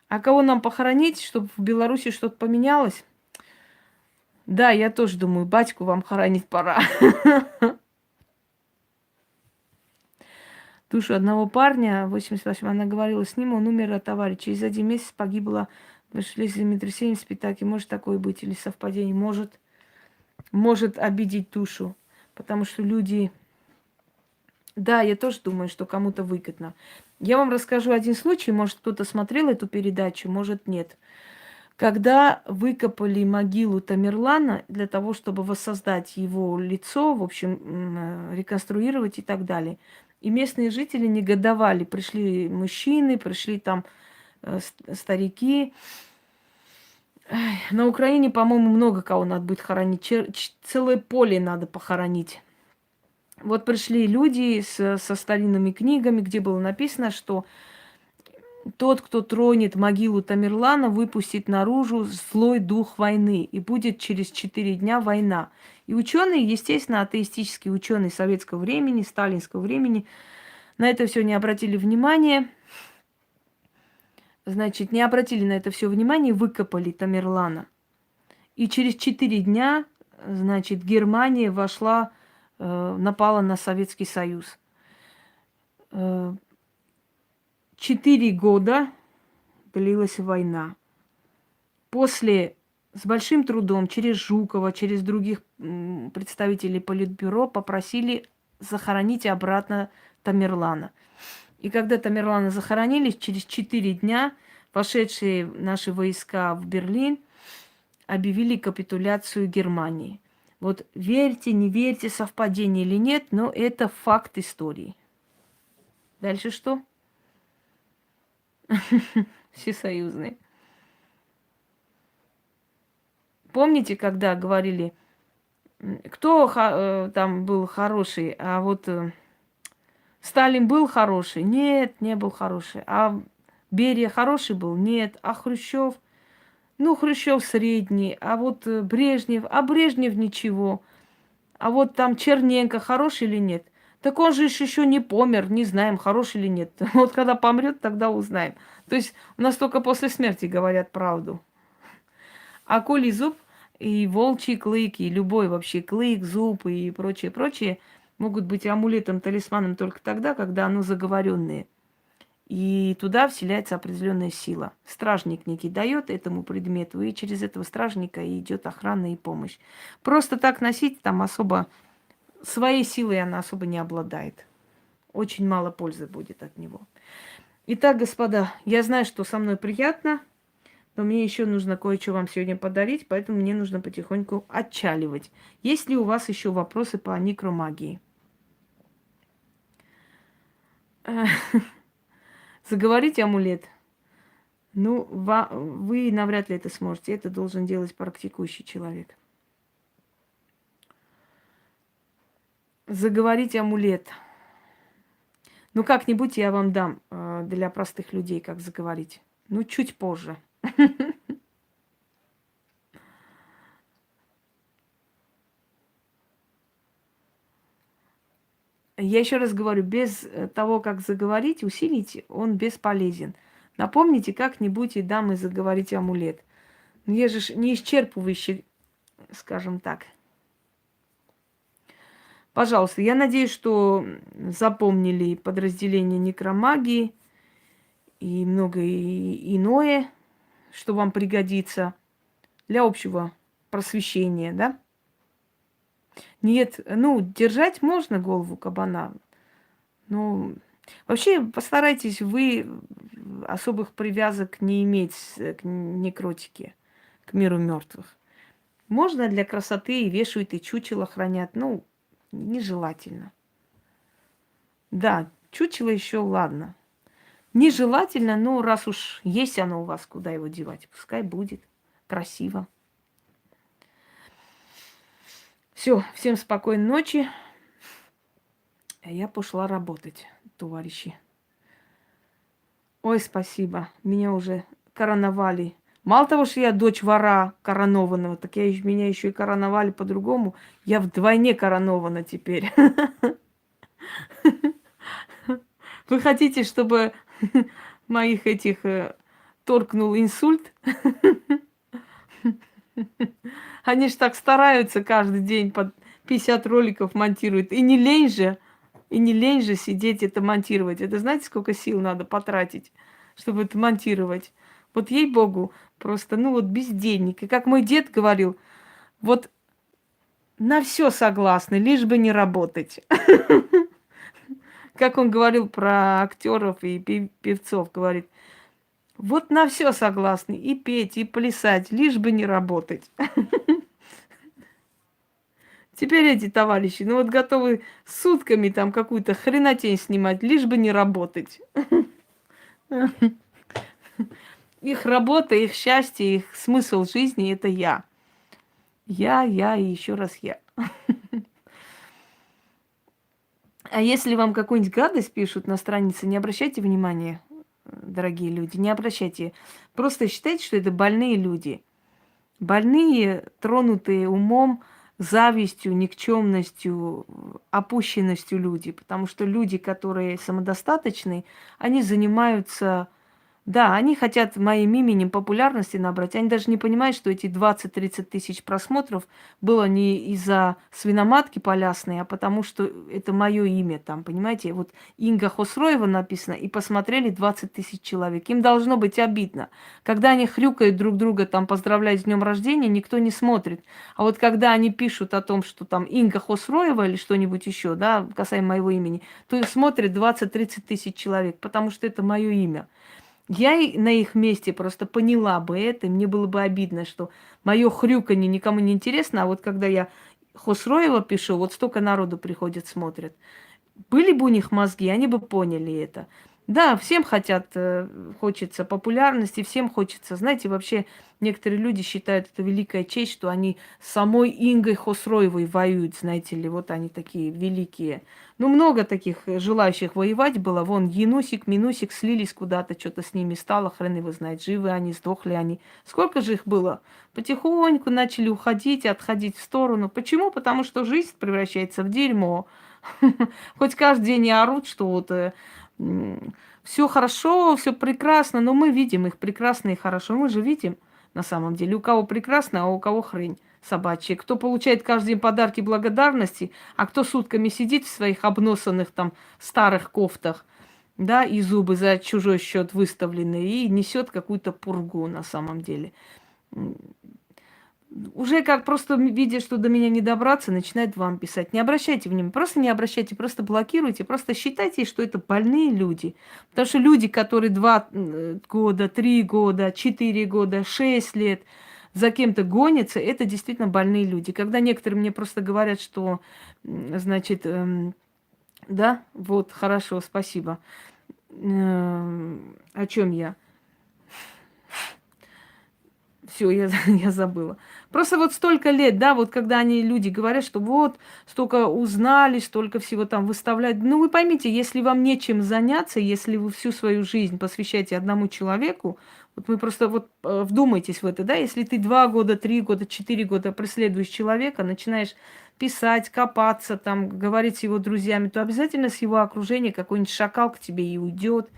А кого нам похоронить, чтобы в Беларуси что-то поменялось? Да, я тоже думаю, батьку вам хоронить пора. Душу одного парня, 88, она говорила с ним, он умер от аварии. Через 1 месяц погибла в землетрясении в Спитаке. Может такое быть или совпадение? Может обидеть душу. Потому что люди... Да, я тоже думаю, что кому-то выгодно. Я вам расскажу один случай. Может, кто-то смотрел эту передачу, может, нет. Когда выкопали могилу Тамерлана для того, чтобы воссоздать его лицо, в общем, реконструировать и так далее. И местные жители негодовали. Пришли мужчины, пришли там старики. На Украине, по-моему, много кого надо будет хоронить. Целое поле надо похоронить. Вот пришли люди со старинными книгами, где было написано, что тот, кто тронет могилу Тамерлана, выпустит наружу злой дух войны, и будет через 4 дня война. И ученые, естественно, атеистические ученые советского времени, сталинского времени, на это все не обратили внимания. Значит, не обратили на это все внимание, выкопали Тамерлана. И через 4 дня, значит, Германия напала на Советский Союз. 4 года длилась война. После, с большим трудом, через Жукова, через других представителей Политбюро попросили захоронить обратно Тамерлана. И когда Тамерлана захоронили, через 4 дня вошедшие наши войска в Берлин объявили капитуляцию Германии. Вот верьте, не верьте, совпадение или нет, но это факт истории. Дальше что? Всесоюзные. Помните, когда говорили, кто там был хороший, а вот Сталин был хороший? Нет, не был хороший. А Берия хороший был? Нет. А Хрущев? Ну, Хрущев средний. А вот Брежнев? А Брежнев ничего. А вот там Черненко хороший или нет? Так он же еще не помер, не знаем, хороший или нет. Вот когда помрет, тогда узнаем. То есть у нас только после смерти говорят правду. Акулий зуб и волчий клык, и любой вообще клык, зуб и прочее, прочее могут быть амулетом, талисманом только тогда, когда оно заговоренное. И туда вселяется определенная сила. Стражник некий дает этому предмету, и через этого стражника идет охрана и помощь. Просто так носить там особо своей силой она особо не обладает. Очень мало пользы будет от него. Итак, господа, я знаю, что со мной приятно, но мне еще нужно кое-что вам сегодня подарить, поэтому мне нужно потихоньку отчаливать. Есть ли у вас еще вопросы по некромагии? Заговорить амулет. Ну, вы навряд ли это сможете. Это должен делать практикующий человек. Заговорить амулет. Ну, как-нибудь я вам дам для простых людей, как заговорить. Ну, чуть позже. Я еще раз говорю, без того, как заговорить, усилить, он бесполезен. Напомните как-нибудь и дам и заговорить амулет. Но я же не исчерпывающий, скажем так. Пожалуйста, я надеюсь, что запомнили подразделение некромагии и многое иное, что вам пригодится для общего просвещения, да? Нет, ну, держать можно голову кабана, но вообще постарайтесь вы особых привязок не иметь к некротике, к миру мертвых. Можно для красоты и вешают, и чучело хранят, ну, нежелательно. Да, чучело еще ладно. Нежелательно, но раз уж есть оно у вас, куда его девать, пускай будет красиво. Все, всем спокойной ночи. А я пошла работать, товарищи. Ой, спасибо. Меня уже короновали. Мало того, что я дочь вора коронованного, так меня еще и короновали по-другому. Я вдвойне коронована теперь. Вы хотите, чтобы моих этих торкнул инсульт? Они ж так стараются каждый день под 50 роликов монтируют. И не лень же сидеть это монтировать. Это знаете, сколько сил надо потратить, чтобы это монтировать? Вот ей-богу, просто, ну вот бездельник. И как мой дед говорил, вот на все согласны, лишь бы не работать. Как он говорил про актеров и певцов, говорит, вот на все согласны, и петь, и плясать, лишь бы не работать. Теперь эти товарищи, ну вот готовы сутками там какую-то хренотень снимать, лишь бы не работать. Их работа, их счастье, их смысл жизни – это я. Я и еще раз я. А если вам какую-нибудь гадость пишут на странице, не обращайте внимания, дорогие люди, не обращайте. Просто считайте, что это больные люди. Больные, тронутые умом, завистью, никчемностью, опущенностью люди. Потому что люди, которые самодостаточны, они занимаются... Да, они хотят моим именем популярности набрать. Они даже не понимают, что эти 20-30 тысяч просмотров было не из-за свиноматки полясной, а потому что это мое имя там, понимаете? Вот Инга Хосроева написано, и посмотрели 20 тысяч человек. Им должно быть обидно. Когда они хрюкают друг друга, там, поздравляют с днем рождения, никто не смотрит. А вот когда они пишут о том, что там Инга Хосроева или что-нибудь еще, да, касаемо моего имени, то смотрят 20-30 тысяч человек, потому что это мое имя. Я на их месте просто поняла бы это, и мне было бы обидно, что мое хрюканье никому не интересно, а вот когда я Хосроева пишу, вот столько народу приходит, смотрят. Были бы у них мозги, они бы поняли это. Да, всем хочется популярности, всем хочется. Знаете, вообще некоторые люди считают это великая честь, что они с самой Ингой Хосроевой воюют, знаете ли, вот они такие великие. Ну, много таких желающих воевать было. Вон Янусик, Минусик слились куда-то, что-то с ними стало, хрен его знает, живы они, сдохли они. Сколько же их было? Потихоньку начали уходить, отходить в сторону. Почему? Потому что жизнь превращается в дерьмо. Хоть каждый день и орут, что вот все хорошо, все прекрасно, но мы видим их прекрасно и хорошо. Мы же видим. на самом деле. У кого прекрасно, а у кого хрень собачья. Кто получает каждый день подарки благодарности, а кто сутками сидит в своих обносанных там старых кофтах, да, и зубы за чужой счет выставлены, и несет какую-то пургу на самом деле. Уже как просто видя, что до меня не добраться, начинает вам писать. Не обращайте внимания, просто не обращайте, просто блокируйте, просто считайте, что это больные люди. Потому что люди, которые 2 года, 3 года, 4 года, 6 лет за кем-то гонятся, это действительно больные люди. Когда некоторые мне просто говорят, что, значит, да, вот, хорошо, спасибо. О чем я? Все, я забыла. Просто вот столько лет, да, вот когда они, люди говорят, что вот столько узнали, столько всего там выставляют. Ну, вы поймите, если вам нечем заняться, если вы всю свою жизнь посвящаете одному человеку, вот вы просто вот вдумайтесь в это, да, если ты 2 года, 3 года, 4 года преследуешь человека, начинаешь писать, копаться, там, говорить с его друзьями, то обязательно с его окружения какой-нибудь шакал к тебе и уйдет,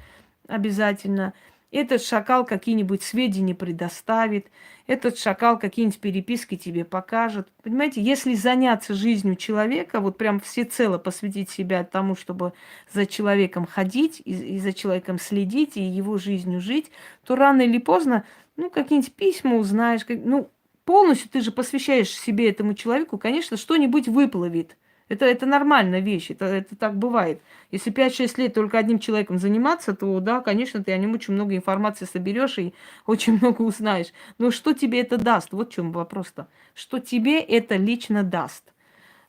обязательно. Этот шакал какие-нибудь сведения предоставит, этот шакал какие-нибудь переписки тебе покажет. Понимаете, если заняться жизнью человека, вот прям всецело посвятить себя тому, чтобы за человеком ходить и за человеком следить, и его жизнью жить, то рано или поздно, ну, какие-нибудь письма узнаешь, ну, полностью ты же посвящаешь себе этому человеку, конечно, что-нибудь выплывет. Это нормальная вещь, это так бывает. Если 5-6 лет только одним человеком заниматься, то да, конечно, ты о нем очень много информации соберешь и очень много узнаешь. Но что тебе это даст? Вот в чем вопрос-то. Что тебе это лично даст?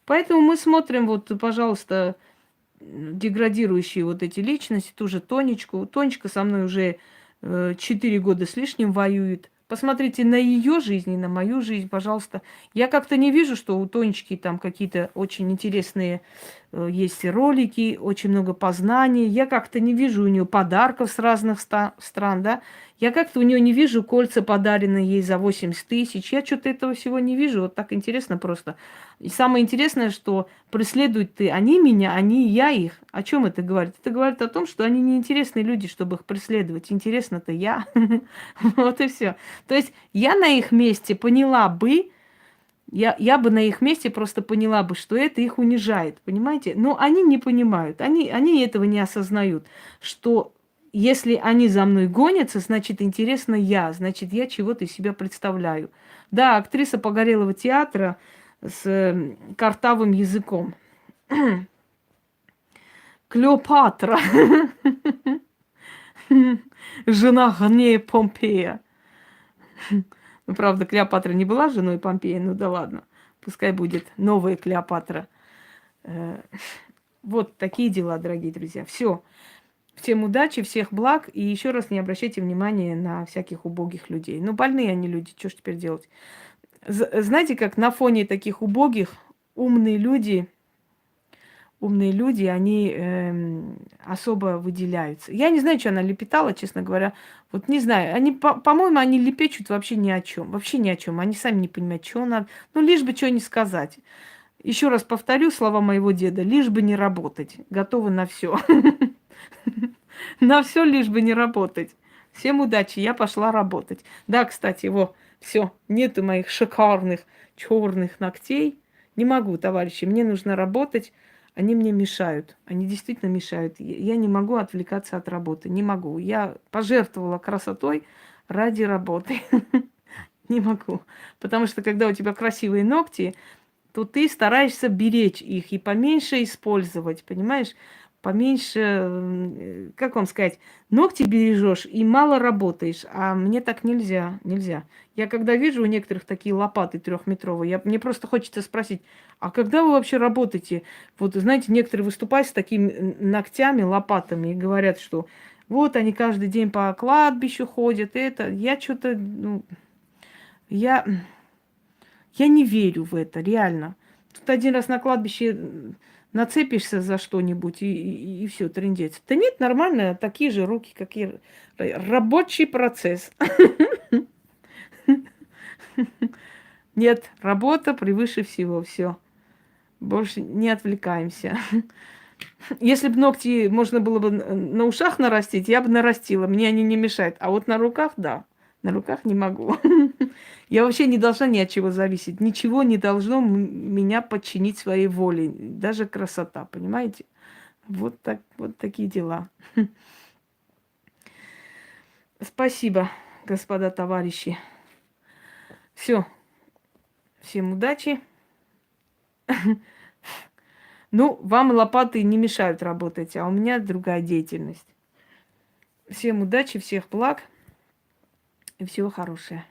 Поэтому мы смотрим, вот, пожалуйста, деградирующие вот эти личности, ту же Тонечку. Тонечка со мной уже 4 года с лишним воюет. Посмотрите на ее жизнь и на мою жизнь, пожалуйста. Я как-то не вижу, что у Тонечки там какие-то очень интересные есть ролики, очень много познаний. Я как-то не вижу у нее подарков с разных стран, да. Я как-то у нее не вижу кольца, подаренные ей за 80 тысяч. Я что-то этого всего не вижу. Вот так интересно просто. И самое интересное, что преследуют ты они меня, они я их. О чем это говорит? Это говорит о том, что они неинтересные люди, чтобы их преследовать. Интересно-то я. Вот и все. То есть я на их месте поняла бы, я бы на их месте просто поняла бы, что это их унижает, понимаете? Но они не понимают, они этого не осознают, что если они за мной гонятся, значит, интересно я, значит, я чего-то из себя представляю. Да, актриса погорелого театра с картавым языком. Клеопатра. Жена Гнея Помпея. Ну, правда, Клеопатра не была женой Помпея, ну да ладно. Пускай будет новая Клеопатра. Вот такие дела, дорогие друзья. Все. Всем удачи, всех благ. И еще раз не обращайте внимания на всяких убогих людей. Ну, больные они люди, что ж теперь делать? Знаете, как на фоне таких убогих умные люди, они особо выделяются. Я не знаю, что она лепетала, честно говоря. Вот не знаю. Они, по-моему, они лепечут вообще ни о чем. Вообще ни о чем. Они сами не понимают, что надо. Ну, лишь бы что не сказать. Еще раз повторю слова моего деда. Лишь бы не работать. Готовы на все. На все, лишь бы не работать. Всем удачи. Я пошла работать. Да, кстати, все. Нету моих шикарных черных ногтей. Не могу, товарищи. Мне нужно работать. Они мне мешают. Они действительно мешают. Я не могу отвлекаться от работы. Не могу. Я пожертвовала красотой ради работы. Не могу. Потому что когда у тебя красивые ногти, то ты стараешься беречь их и поменьше использовать, понимаешь? Поменьше, как вам сказать, ногти бережешь и мало работаешь. А мне так нельзя, нельзя. Я когда вижу у некоторых такие лопаты трехметровые, мне просто хочется спросить, а когда вы вообще работаете? Вот, знаете, некоторые выступают с такими ногтями, лопатами и говорят, что вот они каждый день по кладбищу ходят, это. Я что-то, ну, я не верю в это, реально. Тут один раз на кладбище нацепишься за что-нибудь и все, трындец. Да нет, нормально, такие же руки, какие рабочий процесс. Нет, работа превыше всего, все. Больше не отвлекаемся. Если бы ногти можно было бы на ушах нарастить, я бы нарастила, мне они не мешают. А вот на руках, да. На руках не могу. Я вообще не должна ни от чего зависеть. Ничего не должно меня подчинить своей воле. Даже красота, понимаете? Вот так, вот такие дела. Спасибо, господа товарищи. Все. Всем удачи. Ну, вам лопаты не мешают работать, а у меня другая деятельность. Всем удачи, всех благ и всего хорошего.